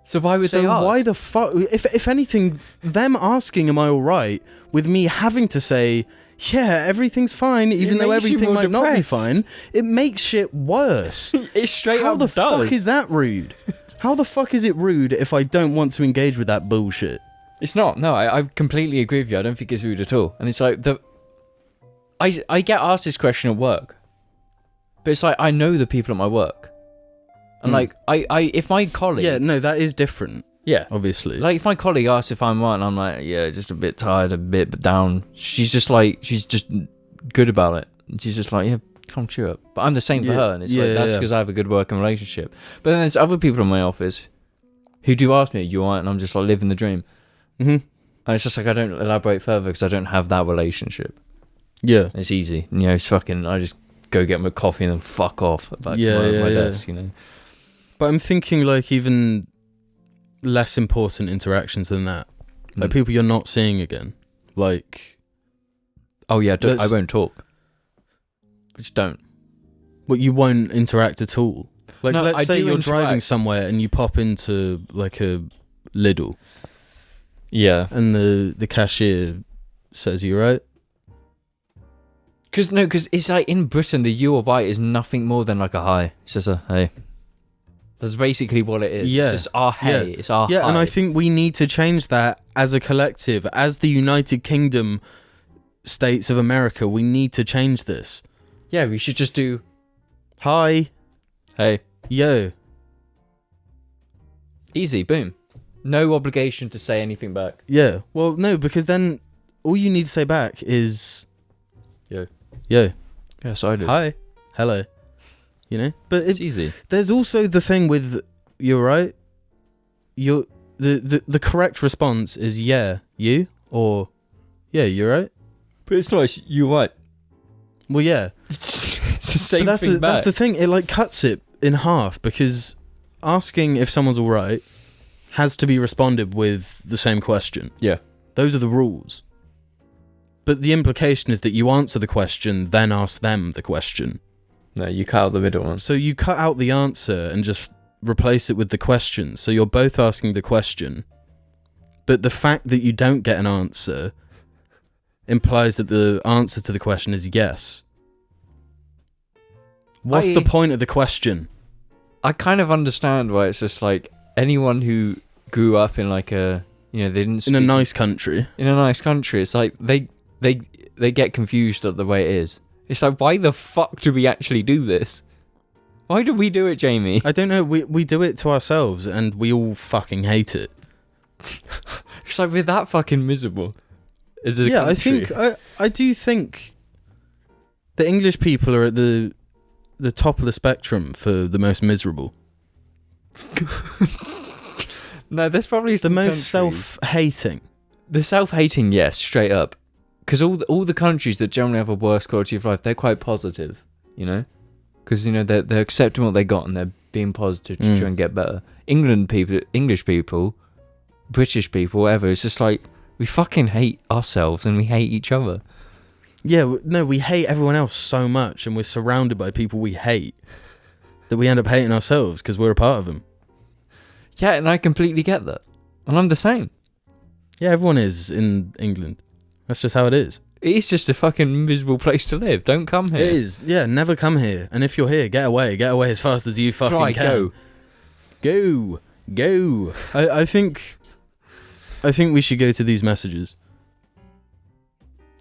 So why would So they ask? why the fuck? If anything, them asking "Am I all right?" with me having to say, "Yeah, everything's fine," even though makes you everything more might not be depressed. fine, it makes shit worse. It's straight How up the does. fuck is that rude? How the fuck is it rude if I don't want to engage with that bullshit? It's not. No, I completely agree with you. I don't think it's rude at all. And it's like I get asked this question at work, but it's like I know the people at my work, and like if my colleague, Yeah, no, that is different. yeah, Obviously, like if my colleague asks if I'm right, and I'm like, yeah, just a bit tired, a bit down. She's just good about it. And she's just like, yeah, come cheer up. But I'm the same for Yeah, her, and it's yeah, like that's yeah. because I have a good working relationship. But then there's other people in my office who do ask me, "You all right?" And I'm just like living the dream. hmm And it's just like I don't elaborate further because I don't have that relationship. yeah, It's easy, you know. It's fucking. I just go get my coffee and then fuck off back to my desk, you know. but I'm thinking like even less important interactions than that, like people you're not seeing again, like Oh yeah, I Let's- won't talk. Just don't. what you won't interact at all. Like No, let's I say do you're driving interact. somewhere and you pop into like a Lidl Yeah, and the cashier says, "You right?" because it's like in Britain, the you or bye is nothing more than like a hi. It's just a hey. That's basically what it is. Yeah. It's just our hey. Yeah. It's our Yeah, hi. and I think we need to change that as a collective, as the United Kingdom States of America. We need to change this. Yeah, we should just do Hi, hey. yo. Easy, boom. No obligation to say anything back. Yeah. Well, no, because then all you need to say back is Yo. yo. Yes, I do. Hi. Hello. You know? But It's easy. there's also the thing with you're right. The correct response is yeah, you, or yeah, you're right. But it's nice. You what? Well, yeah. It's the same But thing back. that's the thing. It like cuts it in half, because asking if someone's all right has to be responded with the same question. Yeah. Those are the rules. But the implication is that you answer the question, then ask them the question. No, you cut out the middle one. So you cut out the answer and just replace it with the question. So you're both asking the question, but the fact that you don't get an answer implies that the answer to the question is yes. What's the point of the question? I kind of understand why it's just like anyone who grew up in like a, you know, they didn't In a speak- nice country. in a nice country. It's like they get confused at the way it is. It's like, why the fuck do we actually do this? Why do we do it, Jamie? I don't know, we do it to ourselves and we all fucking hate it. It's like we're that fucking miserable. As a Yeah, country. I do think the English people are at the top of the spectrum for the most miserable. No, there's probably The some most countries- self-hating. The self-hating, yes, straight up. Because all the countries that generally have a worse quality of life, they're quite positive, you know? Because, you know, they're accepting what they got and they're being positive to try and get better. English people, British people, whatever, it's just like, We fucking hate ourselves and we hate each other. Yeah, no, we hate everyone else so much, and we're surrounded by people we hate that we end up hating ourselves because we're a part of them. Yeah, and I completely get that. And I'm the same. Yeah, everyone is in England. That's just how it is. It's just a fucking miserable place to live. Don't come here. It is. Yeah, never come here. And if you're here, get away. Get away as fast as you fucking can. Go. I think we should go to these messages.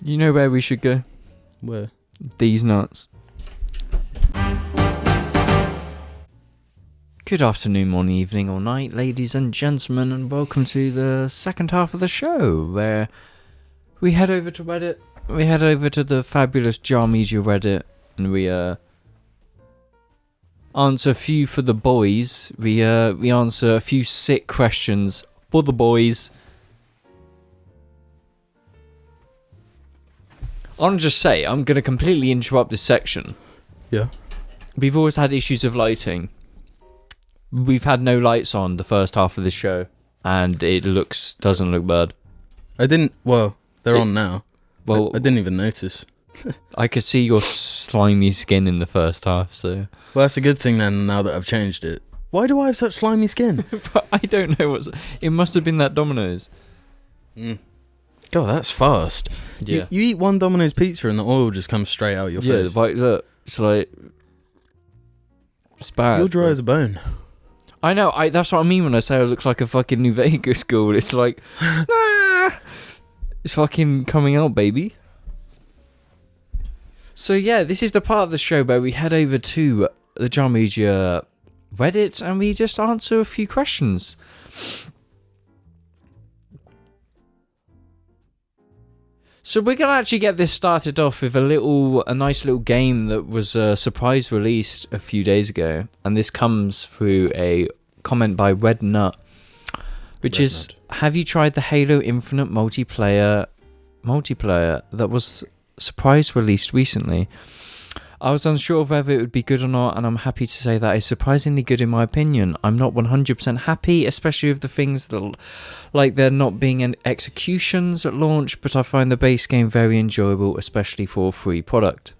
You know where we should go? Where? These nuts. Good afternoon, morning, evening, or night, ladies and gentlemen, and welcome to the second half of the show, where we head over to Reddit. We head over to the fabulous Jar Media Reddit, and we answer a few for the boys. We answer a few sick questions for the boys. I'll just say, I'm going to completely interrupt this section. Yeah. We've always had issues of lighting. We've had no lights on the first half of the show, and it doesn't look bad. They're on now. Well, I didn't even notice. I could see your slimy skin in the first half, so... Well, that's a good thing then, now that I've changed it. Why do I have such slimy skin? I don't know It must have been that Domino's. God, that's fast. Yeah. You eat one Domino's pizza and the oil just comes straight out your face. Yeah, look, it's like... It's bad. You're dry as a bone. I know, that's what I mean when I say I look like a fucking New Vegas school. It's like... It's fucking coming out, baby. So yeah, this is the part of the show where we head over to the Jar Media Reddit and we just answer a few questions. So we're going to actually get this started off with a nice little game that was surprise released a few days ago. And this comes through a comment by Red Nut, which is, have you tried the Halo Infinite multiplayer that was surprise released recently? I was unsure of whether it would be good or not, and I'm happy to say that it's surprisingly good in my opinion. I'm not 100% happy, especially with the things that, like there not being any executions at launch, but I find the base game very enjoyable, especially for a free product.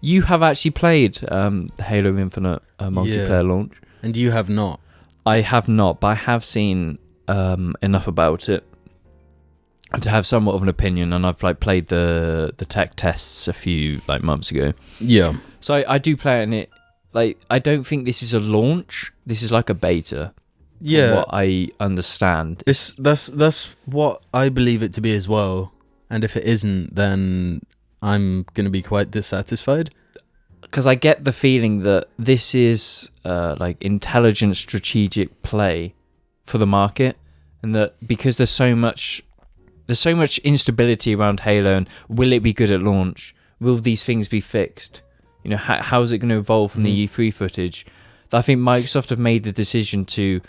You have actually played Halo Infinite multiplayer launch. And you have not. I have not, but I have seen enough about it to have somewhat of an opinion, and I've played the tech tests a few months ago. Yeah. So I do play it, and it I don't think this is a launch. This is like a beta. Yeah. From what I understand. That's what I believe it to be as well. And if it isn't, then I'm gonna be quite dissatisfied. Because I get the feeling that this is intelligent strategic play for the market, and that because there's so much instability around Halo, and will it be good at launch? Will these things be fixed? You know, how is it going to evolve from the E3 footage? I think Microsoft have made the decision to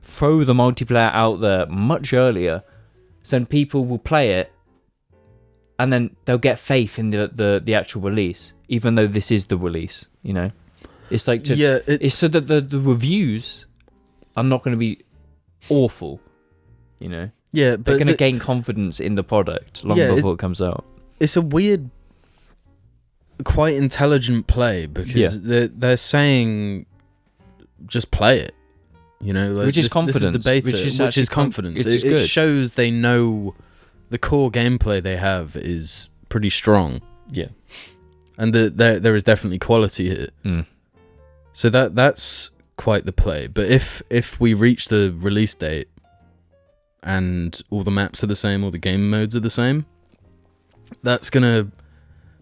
throw the multiplayer out there much earlier, so then people will play it, and then they'll get faith in the actual release, even though this is the release. You know, it's like it's so that the reviews are not going to be awful. You know. Yeah, but they're going to gain confidence in the product long before it comes out. It's a weird, quite intelligent play, because they're saying just play it, you know, which is confidence. This is the beta, which is confidence. It shows they know the core gameplay they have is pretty strong. Yeah, and there is definitely quality here. So that's quite the play. But if we reach the release date and all the maps are the same, all the game modes are the same, that's gonna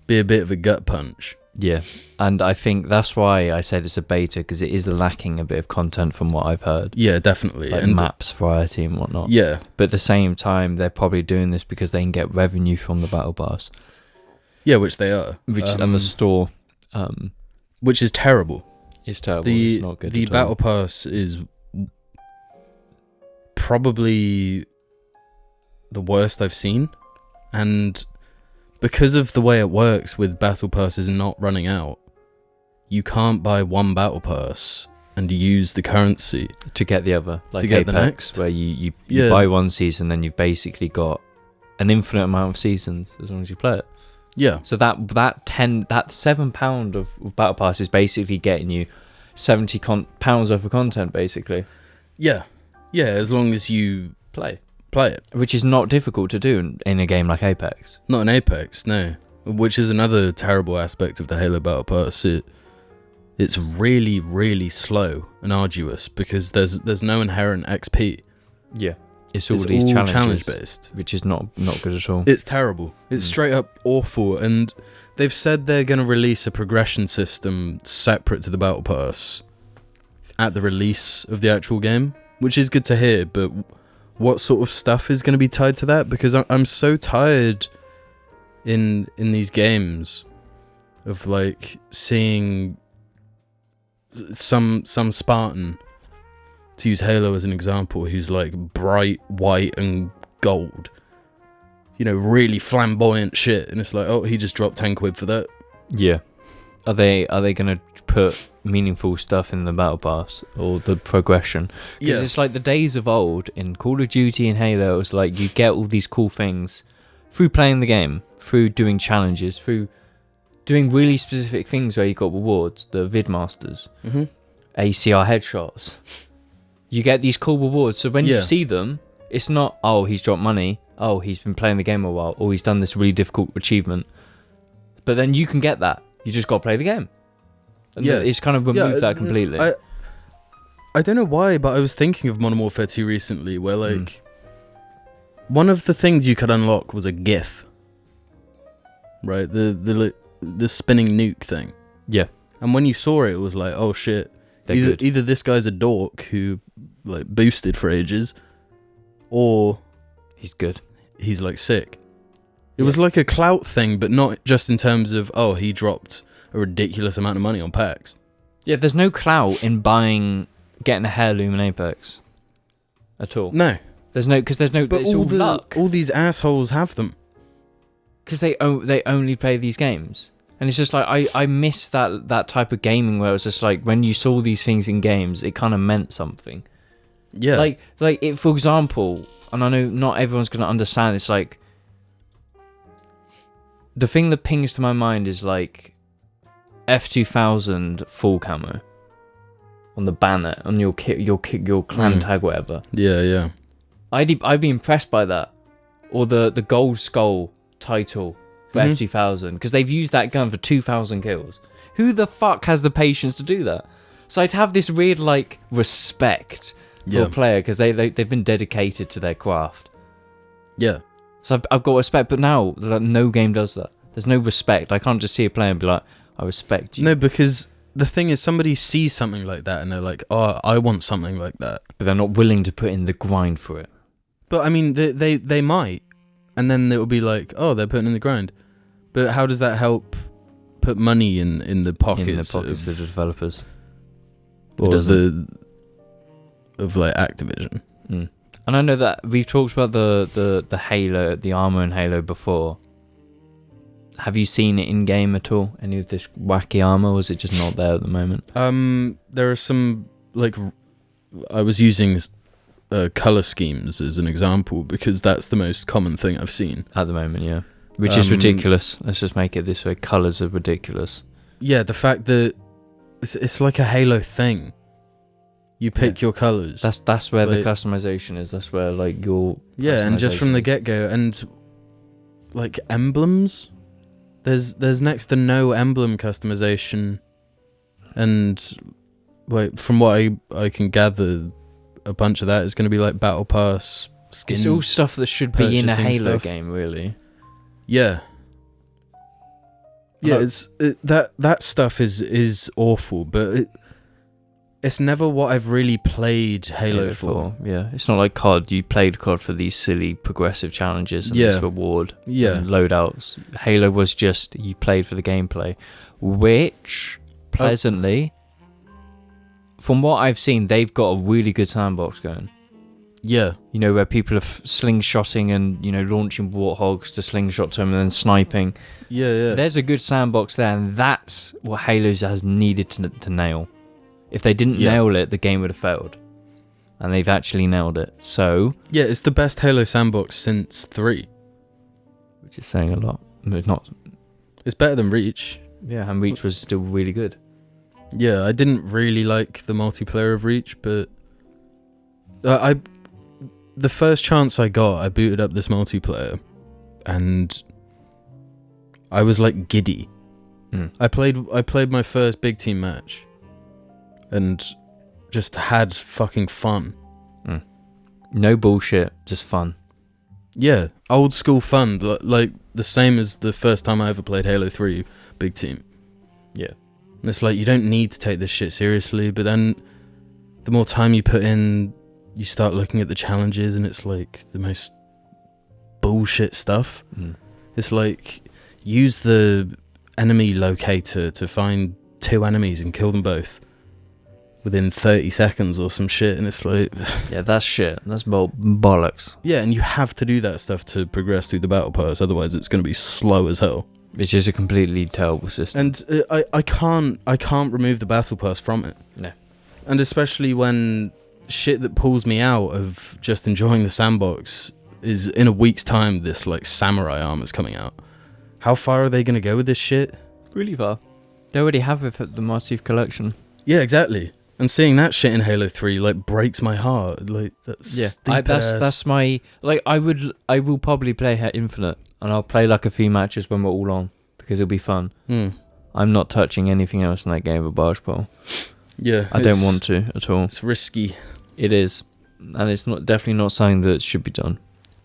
be a bit of a gut punch. Yeah, and I think that's why I said it's a beta, because it is lacking a bit of content from what I've heard. Yeah, definitely. And maps, variety and whatnot. Yeah. But at the same time, they're probably doing this because they can get revenue from the Battle Pass. Yeah, which they are. And the store. Which is terrible. It's terrible. It's not good. The Battle Pass is probably the worst I've seen, and because of the way it works with battle passes not running out, you can't buy one battle pass and use the currency to get the other, to get Apex, the next, where you buy one season, then you've basically got an infinite amount of seasons as long as you play it. Yeah. So that £7 of Battle Pass is basically getting you £70 worth of content, basically. Yeah. Yeah, as long as you Play it. Which is not difficult to do in a game like Apex. Not in Apex, no. Which is another terrible aspect of the Halo Battle Pass. It's really, really slow and arduous because there's no inherent XP. Yeah. It's all these challenges, challenge based, which is not good at all. It's terrible. It's straight up awful. And they've said they're going to release a progression system separate to the Battle Pass at the release of the actual game, which is good to hear. But what sort of stuff is going to be tied to that? Because I'm so tired in these games of like seeing some Spartan, to use Halo as an example, who's like bright white and gold, really flamboyant shit, and it's like, oh, he just dropped 10 quid for that. Yeah. Are they gonna put meaningful stuff in the Battle Pass or the progression? Because it's like the days of old in Call of Duty and Halo. It was like you get all these cool things through playing the game, through doing challenges, through doing really specific things where you got rewards, the Vidmasters, ACR headshots. You get these cool rewards. So when you see them, it's not, oh, he's dropped money. Oh, he's been playing the game a while. Or he's done this really difficult achievement. But then you can get that. You just got to play the game. And it's kind of removed that completely. I don't know why, but I was thinking of Modern Warfare 2 recently, where like one of the things you could unlock was a GIF. Right? The spinning nuke thing. Yeah. And when you saw it, it was like, oh shit. Either this guy's a dork who like boosted for ages, or he's good. He's like sick. It was like a clout thing, but not just in terms of, oh, he dropped a ridiculous amount of money on packs. Yeah, there's no clout in getting a heirloom in Apex at all. No. There's no, but it's all luck. All these assholes have them. Because they only play these games. And it's just like, I miss that type of gaming where it was just like, when you saw these things in games, it kind of meant something. Yeah. Like it, for example, and I know not everyone's going to understand, it's like, the thing that pings to my mind is like F2000 full camo on the banner, on your clan tag, whatever. Yeah, yeah. I'd be impressed by that. Or the gold skull title for F2000, because they've used that gun for 2,000 kills. Who the fuck has the patience to do that? So I'd have this weird like respect for a player because they've been dedicated to their craft. Yeah. So I've got respect, but now no game does that. There's no respect. I can't just see a player and be like, I respect you. No, because the thing is, somebody sees something like that and they're like, oh, I want something like that. But they're not willing to put in the grind for it. But I mean, they might. And then it will be like, oh, they're putting in the grind. But how does that help put money in the pockets? In the pockets of the developers. Or of like Activision. Mm. And I know that we've talked about the Halo, the armor in Halo before. Have you seen it in game at all? Any of this wacky armor, or is it just not there at the moment? There are some, like, I was using color schemes as an example because that's the most common thing I've seen at the moment. Yeah, which is ridiculous. Let's just make it this way: colors are ridiculous. Yeah, the fact that it's like a Halo thing. You pick your colors. That's where the customization is. That's where like your and just from the get go, and like emblems. There's next to no emblem customization, and like from what I can gather, a bunch of that is going to be like battle pass skin. It's all stuff that should be in a Halo game, really. Yeah. Yeah, that stuff is awful, but it's never what I've really played Halo for. Yeah, it's not like COD. You played COD for these silly progressive challenges and this reward and loadouts. Halo was just, you played for the gameplay, which, pleasantly, from what I've seen, they've got a really good sandbox going. Yeah. You know, where people are slingshotting and, you know, launching warthogs to slingshot them and then sniping. Yeah. There's a good sandbox there, and that's what Halo has needed to nail. If they didn't nail it, the game would have failed. And they've actually nailed it. So... Yeah, it's the best Halo sandbox since 3. which is saying a lot. It's not. It's better than Reach. Yeah, and Reach was still really good. Yeah, I didn't really like the multiplayer of Reach, but the first chance I got, I booted up this multiplayer, and I was like giddy. I played my first big team match, and just had fucking fun. No bullshit, just fun. Yeah, old school fun, like the same as the first time I ever played Halo 3 big team. Yeah. And it's like, you don't need to take this shit seriously, but then the more time you put in, you start looking at the challenges, and it's like the most bullshit stuff. It's like, use the enemy locator to find 2 enemies and kill them both within 30 seconds or some shit, and it's like... Yeah, that's shit. That's bollocks. Yeah, and you have to do that stuff to progress through the battle pass, otherwise it's going to be slow as hell. Which is a completely terrible system. And I can't remove the battle pass from it. No. And especially when shit that pulls me out of just enjoying the sandbox is, in a week's time, this like samurai armor's coming out. How far are they going to go with this shit? Really far. They already have it at the Massive Collection. Yeah, exactly. And seeing that shit in Halo 3 like breaks my heart. Like, that's my, like, I will probably play Infinite, and I'll play like a few matches when we're all on, because it'll be fun. I'm not touching anything else in that game but barge pole. Yeah, I don't want to at all. It's risky. It is, and it's definitely not something that should be done.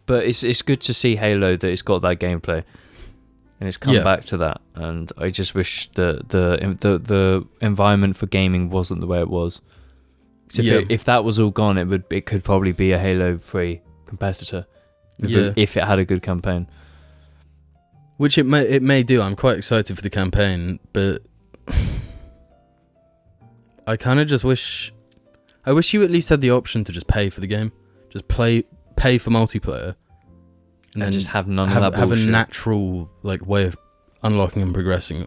But it's good to see Halo that it's got that gameplay, and it's come back to that. And I just wish that the environment for gaming wasn't the way it was. If that was all gone, it could probably be a Halo 3 competitor. If it had a good campaign. Which it may do. I'm quite excited for the campaign, but I kind of just wish... I wish you at least had the option to just pay for the game. Just pay for multiplayer. And then just have none of that bullshit. Have a natural like way of unlocking and progressing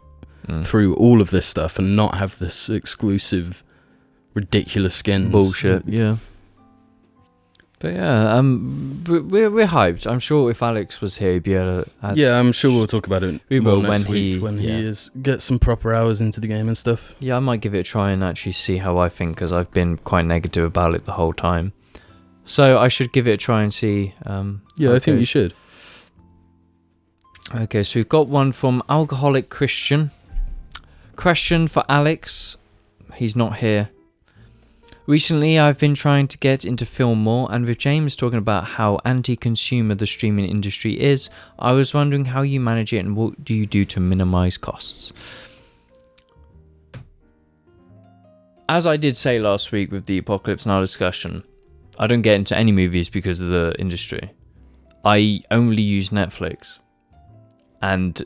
through all of this stuff, and not have this exclusive, ridiculous skins. Bullshit, yeah. But yeah, we're hyped. I'm sure if Alex was here, he'd be able to... Yeah, I'm sure we'll talk about it more next week when he get some proper hours into the game and stuff. Yeah, I might give it a try and actually see how I think, because I've been quite negative about it the whole time. So I should give it a try and see. I think you should. Okay, so we've got one from Alcoholic Christian. Question for Alex. He's not here. Recently, I've been trying to get into film more, and with James talking about how anti-consumer the streaming industry is, I was wondering how you manage it and what do you do to minimize costs. As I did say last week with the Apocalypse Now discussion, I don't get into any movies because of the industry. I only use Netflix. And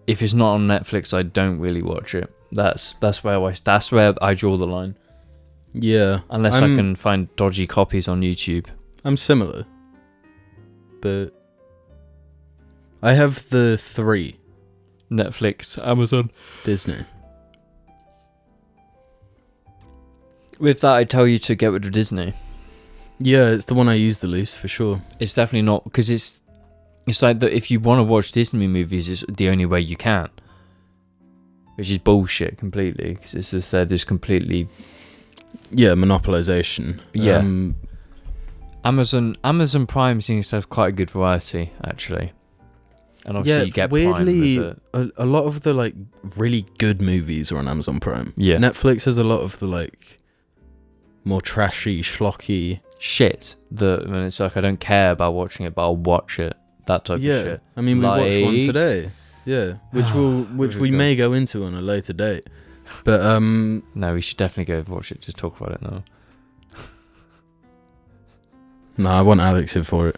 if it's not on Netflix, I don't really watch it. That's where I draw the line. Yeah. Unless I can find dodgy copies on YouTube. I'm similar. But I have the 3. Netflix, Amazon, Disney. With that, I tell you to get rid of Disney. Yeah, it's the one I use the least, for sure. It's definitely not, because it's like that if you want to watch Disney movies, it's the only way you can. Which is bullshit completely, because it's just they're just completely... Yeah, monopolization. Yeah. Amazon Prime seems to have quite a good variety, actually. And obviously you get weirdly, Prime with a lot of the like really good movies are on Amazon Prime. Yeah. Netflix has a lot of the like more trashy, schlocky shit that when it's like I don't care about watching it, but I'll watch it. That type of shit. I mean, we watched one today. Yeah, which we may go into on a later date. But no, we should definitely go watch it. Just talk about it now. No, I want Alex here for it.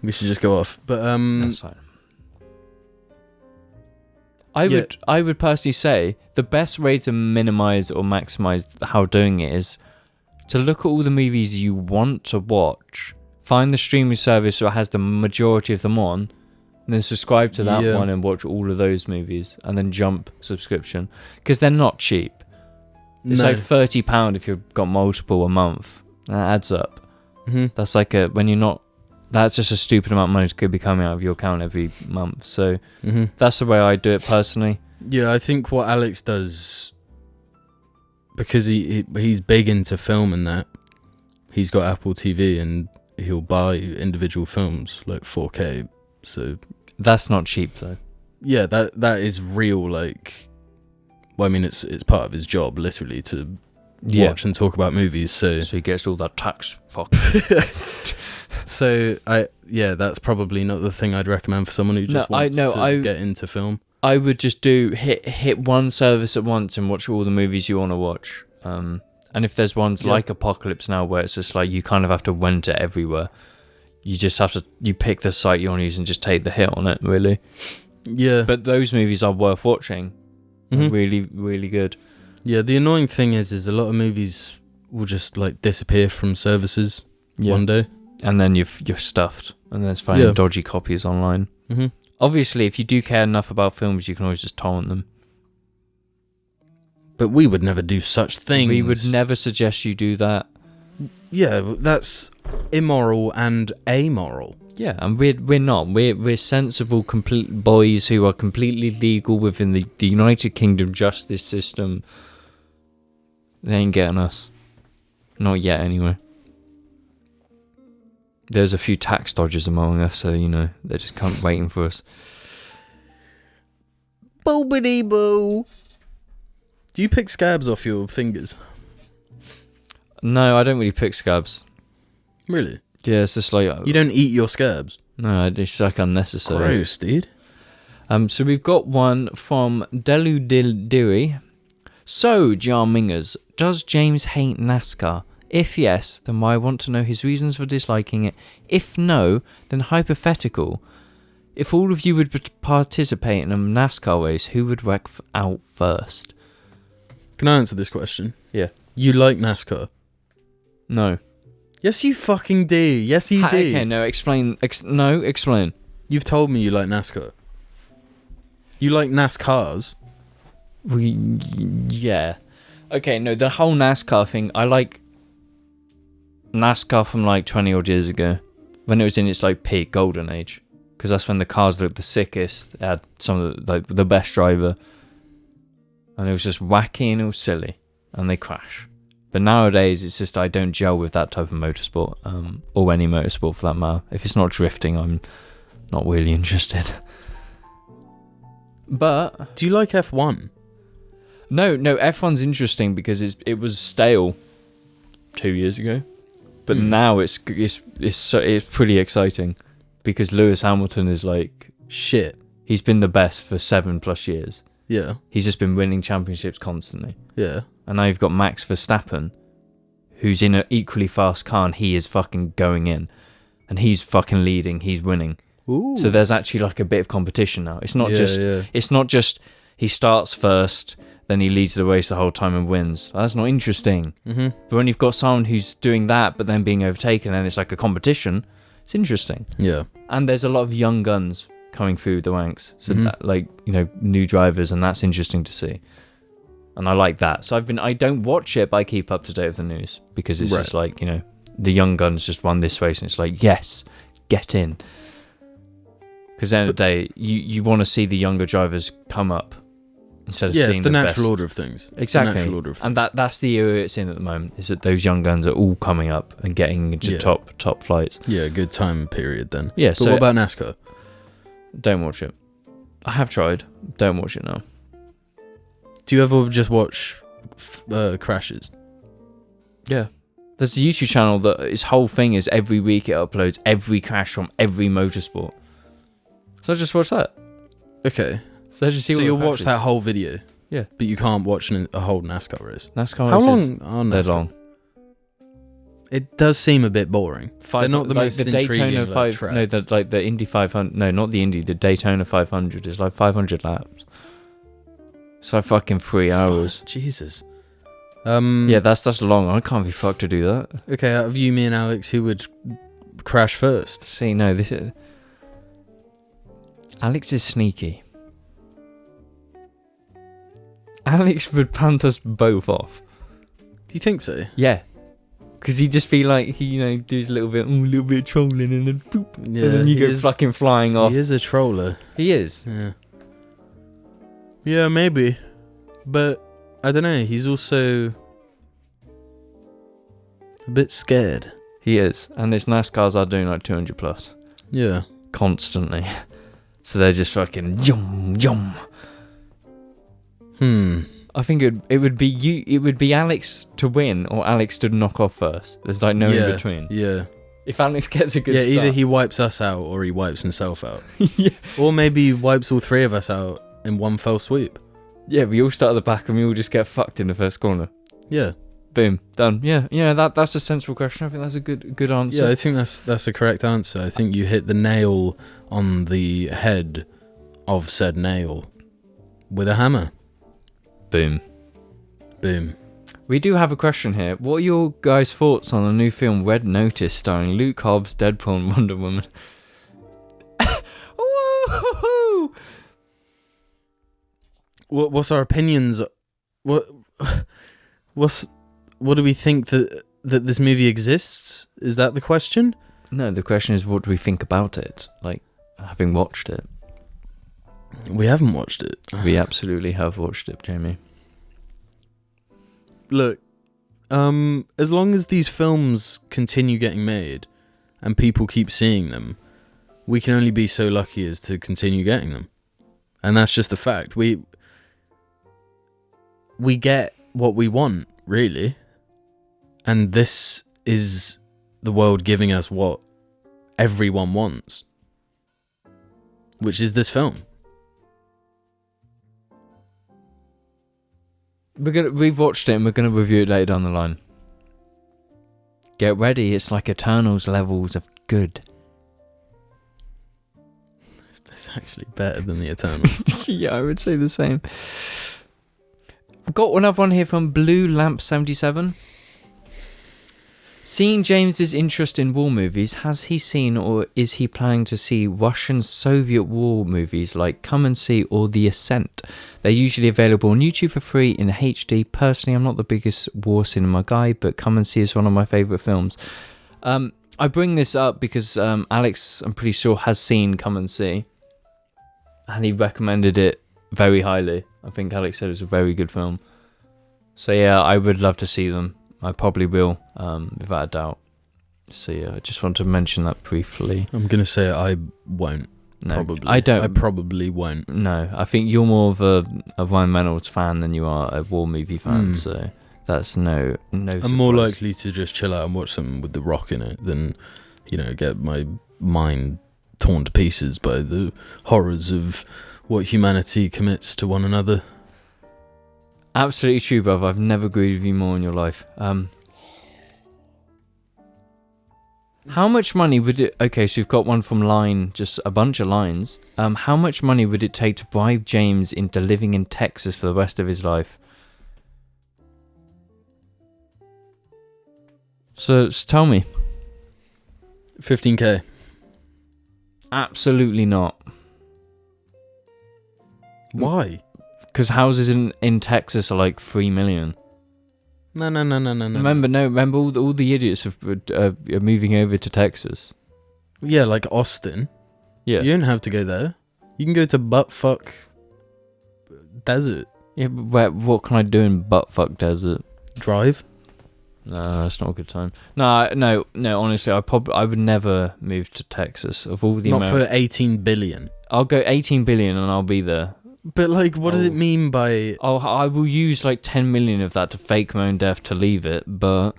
We should just go off. But that's fine. I would personally say the best way to minimize or maximize how doing it is to look at all the movies you want to watch, find the streaming service that has the majority of them on, and then subscribe to that one and watch all of those movies, and then jump subscription, because they're not cheap. It's like £30 if you've got multiple a month. That adds up. Mm-hmm. That's like when you're not that's just a stupid amount of money to be coming out of your account every month. So that's the way I do it personally. Yeah, I think what Alex does, because he's big into film and that, he's got Apple TV and he'll buy individual films like 4K. So that's not cheap though. Yeah, that is real. Like, well, I mean, it's part of his job, literally, to watch and talk about movies. So he gets all that tax. Fuck. So that's probably not the thing I'd recommend for someone who just wants to get into film. I would just hit one service at once and watch all the movies you want to watch. And if there's ones like Apocalypse Now where it's just like you kind of have to went it everywhere, you just have to pick the site you want to use and just take the hit on it, really. Yeah. But those movies are worth watching. Really, really good. Yeah, the annoying thing is a lot of movies will just like disappear from services one day. And then you're stuffed. And there's finding dodgy copies online. Obviously, if you do care enough about films, you can always just torrent them. But we would never do such things. We would never suggest you do that. Yeah, that's immoral and amoral. Yeah, and we're not. We're sensible, complete boys who are completely legal within the United Kingdom justice system. They ain't getting us. Not yet, anyway. There's a few tax dodgers among us, so, they're just waiting for us. Boobity-boo. Do you pick scabs off your fingers? No, I don't really pick scabs. Really? Yeah, it's just like... You don't eat your scabs? No, it's like unnecessary. Gross, dude. So we've got one from Deludildiri. So, Jar Mingers, does James hate NASCAR? If yes, then I want to know his reasons for disliking it. If no, then hypothetical. If all of you would participate in a NASCAR race, who would wreck out first? Can I answer this question? Yeah. You like NASCAR? No. Yes, you fucking do. Yes, you do. Okay, no, explain. Explain. You've told me you like NASCAR. You like NASCARs. Yeah. Okay, no, the whole NASCAR thing, I like NASCAR from like 20 odd years ago, when it was in its like peak golden age, because that's when the cars looked the sickest. It had some of the best driver, and it was just wacky and it was silly, and they crash. But nowadays, it's just I don't gel with that type of motorsport, or any motorsport for that matter. If it's not drifting, I'm not really interested. But do you like F1? No, F1's interesting because it was stale 2 years ago, but now it's pretty exciting because Lewis Hamilton is like shit. He's been the best for 7+ years. Yeah. He's just been winning championships constantly. Yeah. And now you've got Max Verstappen, who's in an equally fast car and he is fucking going in. And he's fucking leading, he's winning. Ooh. So there's actually like a bit of competition now. It's not just he starts first, then he leads the race the whole time and wins. That's not interesting. But when you've got someone who's doing that but then being overtaken and it's like a competition, it's interesting. Yeah. And there's a lot of young guns coming through the ranks. So that, like, new drivers, and that's interesting to see. And I like that. So I don't watch it, but I keep up to date with the news because it's just like, the young guns just won this race and it's like, yes, get in. Because at the end of the day, you want to see the younger drivers come up instead of seeing it's the natural best. order of things. Exactly. The natural order of things. And that's the era it's in at the moment, is that those young guns are all coming up and getting into top flights. Yeah, good time period then. Yeah, but what about NASCAR? Don't watch it. I have tried. Don't watch it now. Do you ever just watch crashes? Yeah. There's a YouTube channel that its whole thing is every week it uploads every crash from every motorsport. So I just watch that. Okay. So just see. So you'll watch that whole video. Yeah. But you can't watch a whole NASCAR race. NASCAR How races, long are NASCAR? They're long. It does seem a bit boring. They're not the most the intriguing Daytona 5. tracks. No, the Indy 500. No, not the Indy. The Daytona 500 is like 500 laps. It's like fucking 3 hours. Jesus. Yeah, that's long. I can't be fucked to do that. Okay, out of you, me, and Alex, who would crash first? See, no, this is. Alex is sneaky. Alex would punt us both off. Do you think so? Yeah. Because he'd just be like, he does a little bit of trolling and then boop. Yeah, and then you he go fucking flying off. He is a troller. He is. Yeah. Yeah, maybe. But, I don't know, he's also a bit scared. He is. And his NASCARs are doing like 200 plus. Yeah. Constantly. So they're just fucking yum. I think it would be Alex to win or Alex to knock off first. There's like no in between. Yeah. If Alex gets a good start. Either he wipes us out or he wipes himself out. Yeah. Or maybe he wipes all three of us out in one fell swoop. Yeah, we all start at the back and we all just get fucked in the first corner. Yeah. Boom. Done. Yeah, that's a sensible question. I think that's a good answer. Yeah, I think that's a correct answer. I think you hit the nail on the head of said nail with a hammer. Boom. We do have a question here. What are your guys' thoughts on the new film Red Notice starring Luke Hobbs, Deadpool and Wonder Woman? What's our opinions? What do we think that this movie exists? Is that the question? No, the question is what do we think about it? Like, having watched it. We haven't watched it. We absolutely have watched it, Jamie. Look, as long as these films continue getting made and people keep seeing them, we can only be so lucky as to continue getting them. And that's just the fact. We get what we want, really. And this is the world giving us what everyone wants, which is this film. We've watched it and we're going to review it later down the line. Get ready, it's like Eternals levels of good. It's actually better than the Eternals. Yeah, I would say the same. I've got another one here from Blue Lamp 77. Seeing James's interest in war movies, has he seen or is he planning to see Russian Soviet war movies like Come and See or The Ascent? They're usually available on YouTube for free in HD. Personally, I'm not the biggest war cinema guy, but Come and See is one of my favourite films. I bring this up because Alex, I'm pretty sure, has seen Come and See. And he recommended it very highly. I think Alex said it was a very good film. So yeah, I would love to see them. I probably will, without a doubt. So yeah, I just want to mention that briefly. I'm going to say I won't. No, probably. I don't. I probably won't. No, I think you're more of a Ryan Reynolds fan than you are a war movie fan, so that's no surprise. I'm more likely to just chill out and watch something with The Rock in it than, get my mind torn to pieces by the horrors of what humanity commits to one another. Absolutely true, brother. I've never agreed with you more in your life. How much money would it... Okay, so you've got one from Line, just a bunch of lines. How much money would it take to bribe James into living in Texas for the rest of his life? So tell me. 15k. Absolutely not. Why? Because houses in Texas are like 3 million. No. Remember all the idiots are moving over to Texas. Yeah, like Austin. Yeah. You don't have to go there. You can go to buttfuck desert. Yeah, but what can I do in buttfuck desert? Drive. No, that's not a good time. No. Honestly, I would never move to Texas. Of all the not for 18 billion. I'll go 18 billion and I'll be there. But like, what does it mean by? I will use like 10 million of that to fake my own death to leave it, but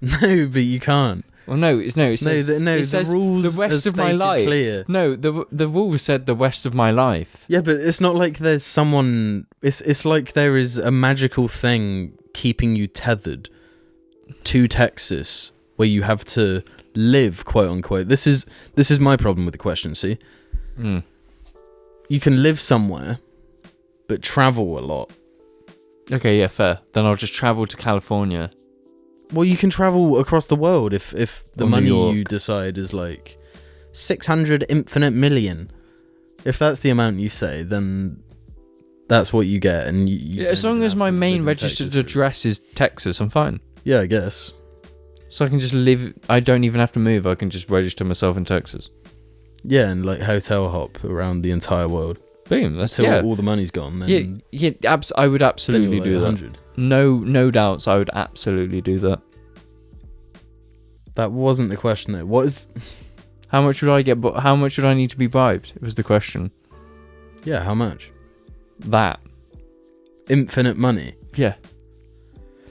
no, but you can't. Well, no, it says, the rules the rest of my life. Clear. No, the rules said the rest of my life. Yeah, but it's not like there's someone. It's like there is a magical thing keeping you tethered to Texas, where you have to live, quote unquote. This is my problem with the question. See, you can live somewhere, but travel a lot. Okay, yeah, fair. Then I'll just travel to California. Well, you can travel across the world if the money you decide is like 600 infinite million. If that's the amount you say, then that's what you get. And you as long as my main registered address is Texas, I'm fine. Yeah, I guess. So I can just live. I don't even have to move. I can just register myself in Texas. Yeah, and like hotel hop around the entire world. Boom. That's Until all the money's gone. Then I would absolutely do that. 100. No doubts. I would absolutely do that. That wasn't the question though. What is? How much would I get? But how much would I need to be bribed? It was the question. Yeah, how much? That. Infinite money. Yeah.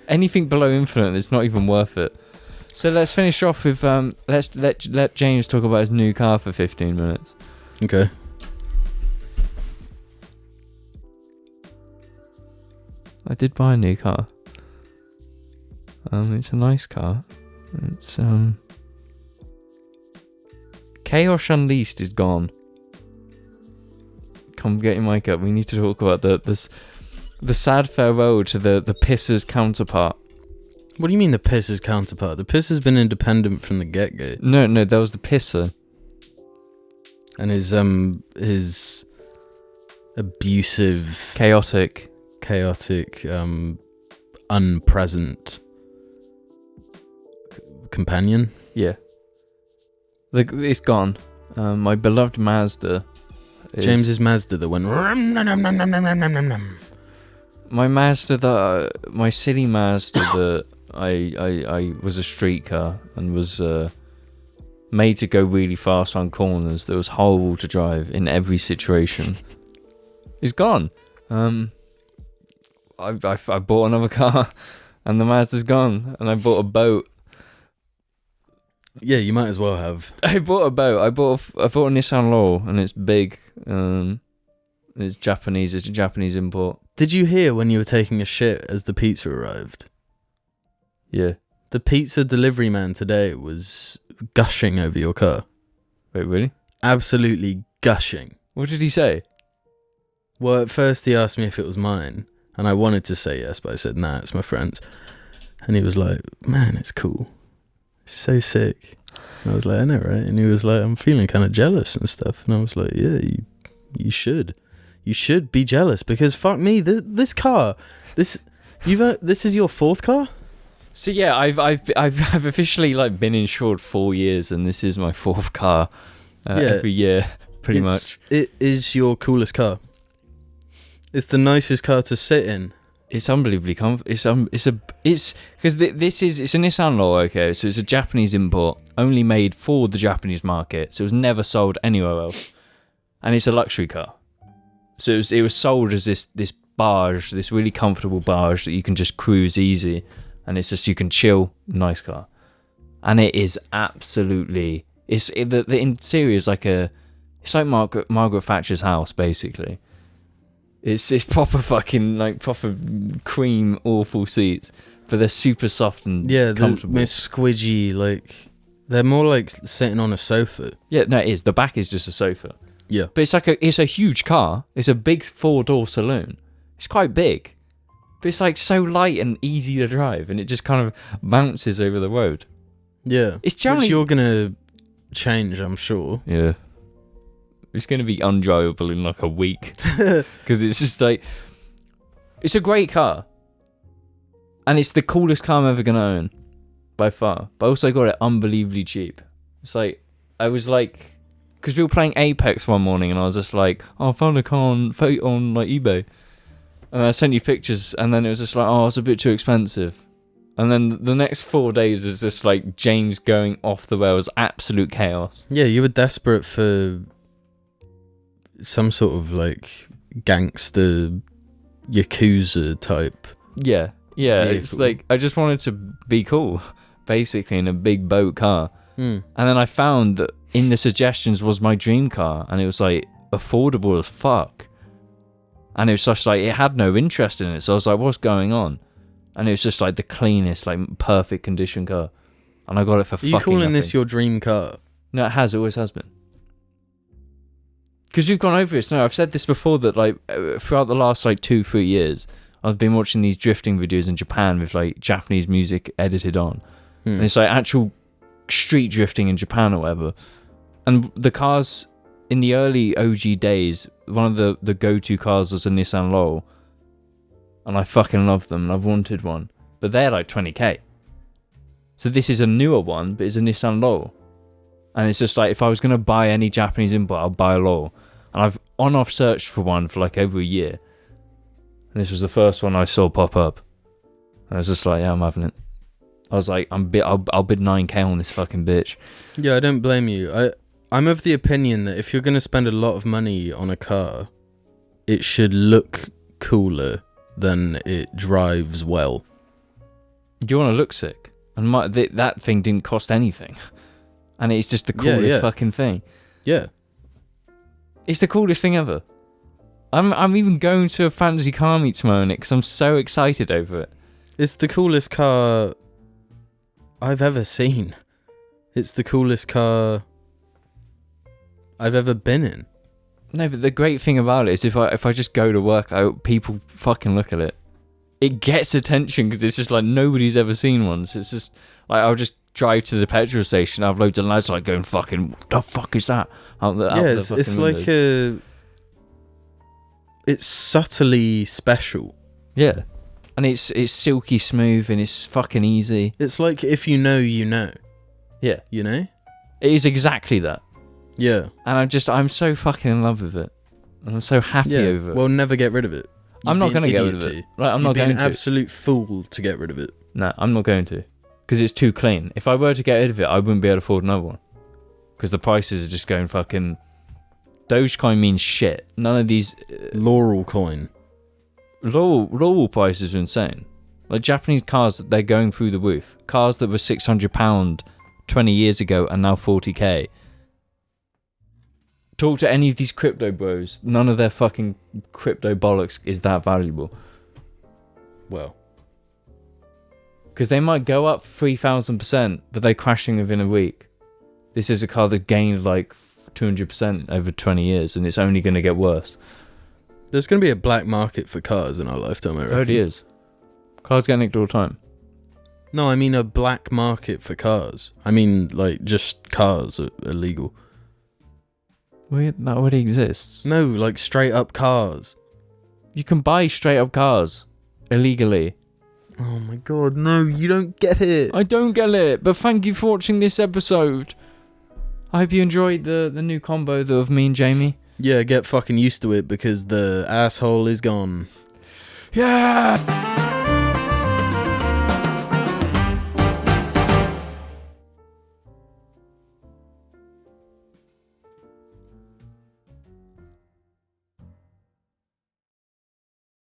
Anything below infinite is not even worth it. So let's finish off with let's let James talk about his new car for 15 minutes. Okay. I did buy a new car. It's a nice car. It's Chaos Unleashed is gone. Come get your mic up. We need to talk about the sad farewell to the Pisser's counterpart. What do you mean the Pisser's counterpart? The Pisser's been independent from the get-go. No, that was the Pisser. And his abusive, chaotic, unpresent companion. Yeah. It's gone. My beloved Mazda. James's Mazda that went. My Mazda my silly Mazda that I was a street car and was made to go really fast on corners. That was horrible to drive in every situation. Is gone. I bought another car, and the Mazda's gone, and I bought a boat. Yeah, you might as well have. I bought a boat. I bought a Nissan Laurel, and it's big. It's Japanese. It's a Japanese import. Did you hear when you were taking a shit as the pizza arrived? Yeah. The pizza delivery man today was gushing over your car. Wait, really? Absolutely gushing. What did he say? Well, at first he asked me if it was mine, and I wanted to say yes, but I said, nah, it's my friend's. And he was like, man, it's cool. It's so sick. And I was like, I know, right? And he was like, I'm feeling kind of jealous and stuff. And I was like, yeah, you should. You should be jealous, because fuck me, this car, this is your fourth car? So yeah, I've officially like been insured 4 years, and this is my fourth car every year, pretty much. It is your coolest car. It's the nicest car to sit in. It's unbelievably comfortable. It's because it's a Nissan Laurel, okay? So it's a Japanese import, only made for the Japanese market. So it was never sold anywhere else, and it's a luxury car. So it was sold as this barge, this really comfortable barge that you can just cruise easy, and it's just you can chill. Nice car, and it is absolutely. The interior is like Margaret Thatcher's house basically. It's proper fucking like proper cream awful seats, but they're super soft and comfortable. Yeah, most squidgy, like they're more like sitting on a sofa. Yeah, no, it is. The back is just a sofa. Yeah, but it's a huge car. It's a big 4-door saloon. It's quite big, but it's like so light and easy to drive, and it just kind of bounces over the road. Yeah, it's generally which you're gonna change, I'm sure. Yeah, it's gonna be undrivable in like a week because it's just like it's a great car, and it's the coolest car I'm ever gonna own by far. But I also got it unbelievably cheap. It's like I was like. Because we were playing Apex one morning, and I was just like, oh, I found a car on like eBay. And I sent you pictures, and then it was just like, oh, it's a bit too expensive. And then the next 4 days is just like James going off the rails, absolute chaos. Yeah, you were desperate for some sort of like gangster Yakuza type. Yeah. vehicle. It's like, I just wanted to be cool, basically, in a big boat car. And then I found that in the suggestions was my dream car, and it was like affordable as fuck, and it was just like it had no interest in it. So I was like, what's going on? And it was just like the cleanest, like perfect condition car, and I got it for fucking nothing. Are you calling nothing. this your dream car? No, it always has been, because we've gone over it. No, I've said this before, that like throughout the last like 2-3 years I've been watching these drifting videos in Japan with like Japanese music edited on, and it's like actual street drifting in Japan or whatever. And the cars in the early OG days, one of the go-to cars was a Nissan Laurel, and I fucking love them, and I've wanted one, but they're like 20k. So this is a newer one, but it's a Nissan Lowell. And it's just like, if I was going to buy any Japanese import, I'll buy a Lowell. And I've on-off searched for one for like over a year. And this was the first one I saw pop up. And I was just like, yeah, I'm having it. I was like, I'll bid 9k on this fucking bitch. Yeah, I don't blame you. I'm of the opinion that if you're going to spend a lot of money on a car, it should look cooler than it drives well. You want to look sick. And that thing didn't cost anything. And it's just the coolest fucking thing. Yeah. It's the coolest thing ever. I'm even going to a fantasy car meet tomorrow, Nick, because I'm so excited over it. It's the coolest car I've ever seen. It's the coolest car I've ever been in. No, but the great thing about it is if I just go to work, people fucking look at it. It gets attention because it's just like nobody's ever seen one. So it's just like I'll just drive to the petrol station. I have loads of lads like going fucking, what the fuck is that? It's like it's subtly special. Yeah, and it's silky smooth and it's fucking easy. It's like if you know, you know. Yeah, you know. It is exactly that. Yeah, and I'm so fucking in love with it. And I'm so happy over it. Well, never get rid of it. I'm not going to get rid of it. Right, I'm not going to. You'd be an absolute fool to get rid of it. No, I'm not going to. Because it's too clean. If I were to get rid of it, I wouldn't be able to afford another one. Because the prices are just going fucking... Dogecoin means shit. None of these... Laurel coin. Laurel prices are insane. Like Japanese cars, they're going through the roof. Cars that were £600 20 years ago are now 40k. Talk to any of these crypto bros. None of their fucking crypto bollocks is that valuable. Well... Because they might go up 3,000%, but they're crashing within a week. This is a car that gained like 200% over 20 years, and it's only going to get worse. There's going to be a black market for cars in our lifetime, I reckon. It already is. Cars get nicked all the time. No, I mean a black market for cars. I mean, like, just cars are illegal. Wait, that already exists. No, like straight up cars. You can buy straight up cars illegally. Oh my god, no, you don't get it. I don't get it, but thank you for watching this episode. I hope you enjoyed the new combo of me and Jamie. Yeah, get fucking used to it because the asshole is gone. Yeah!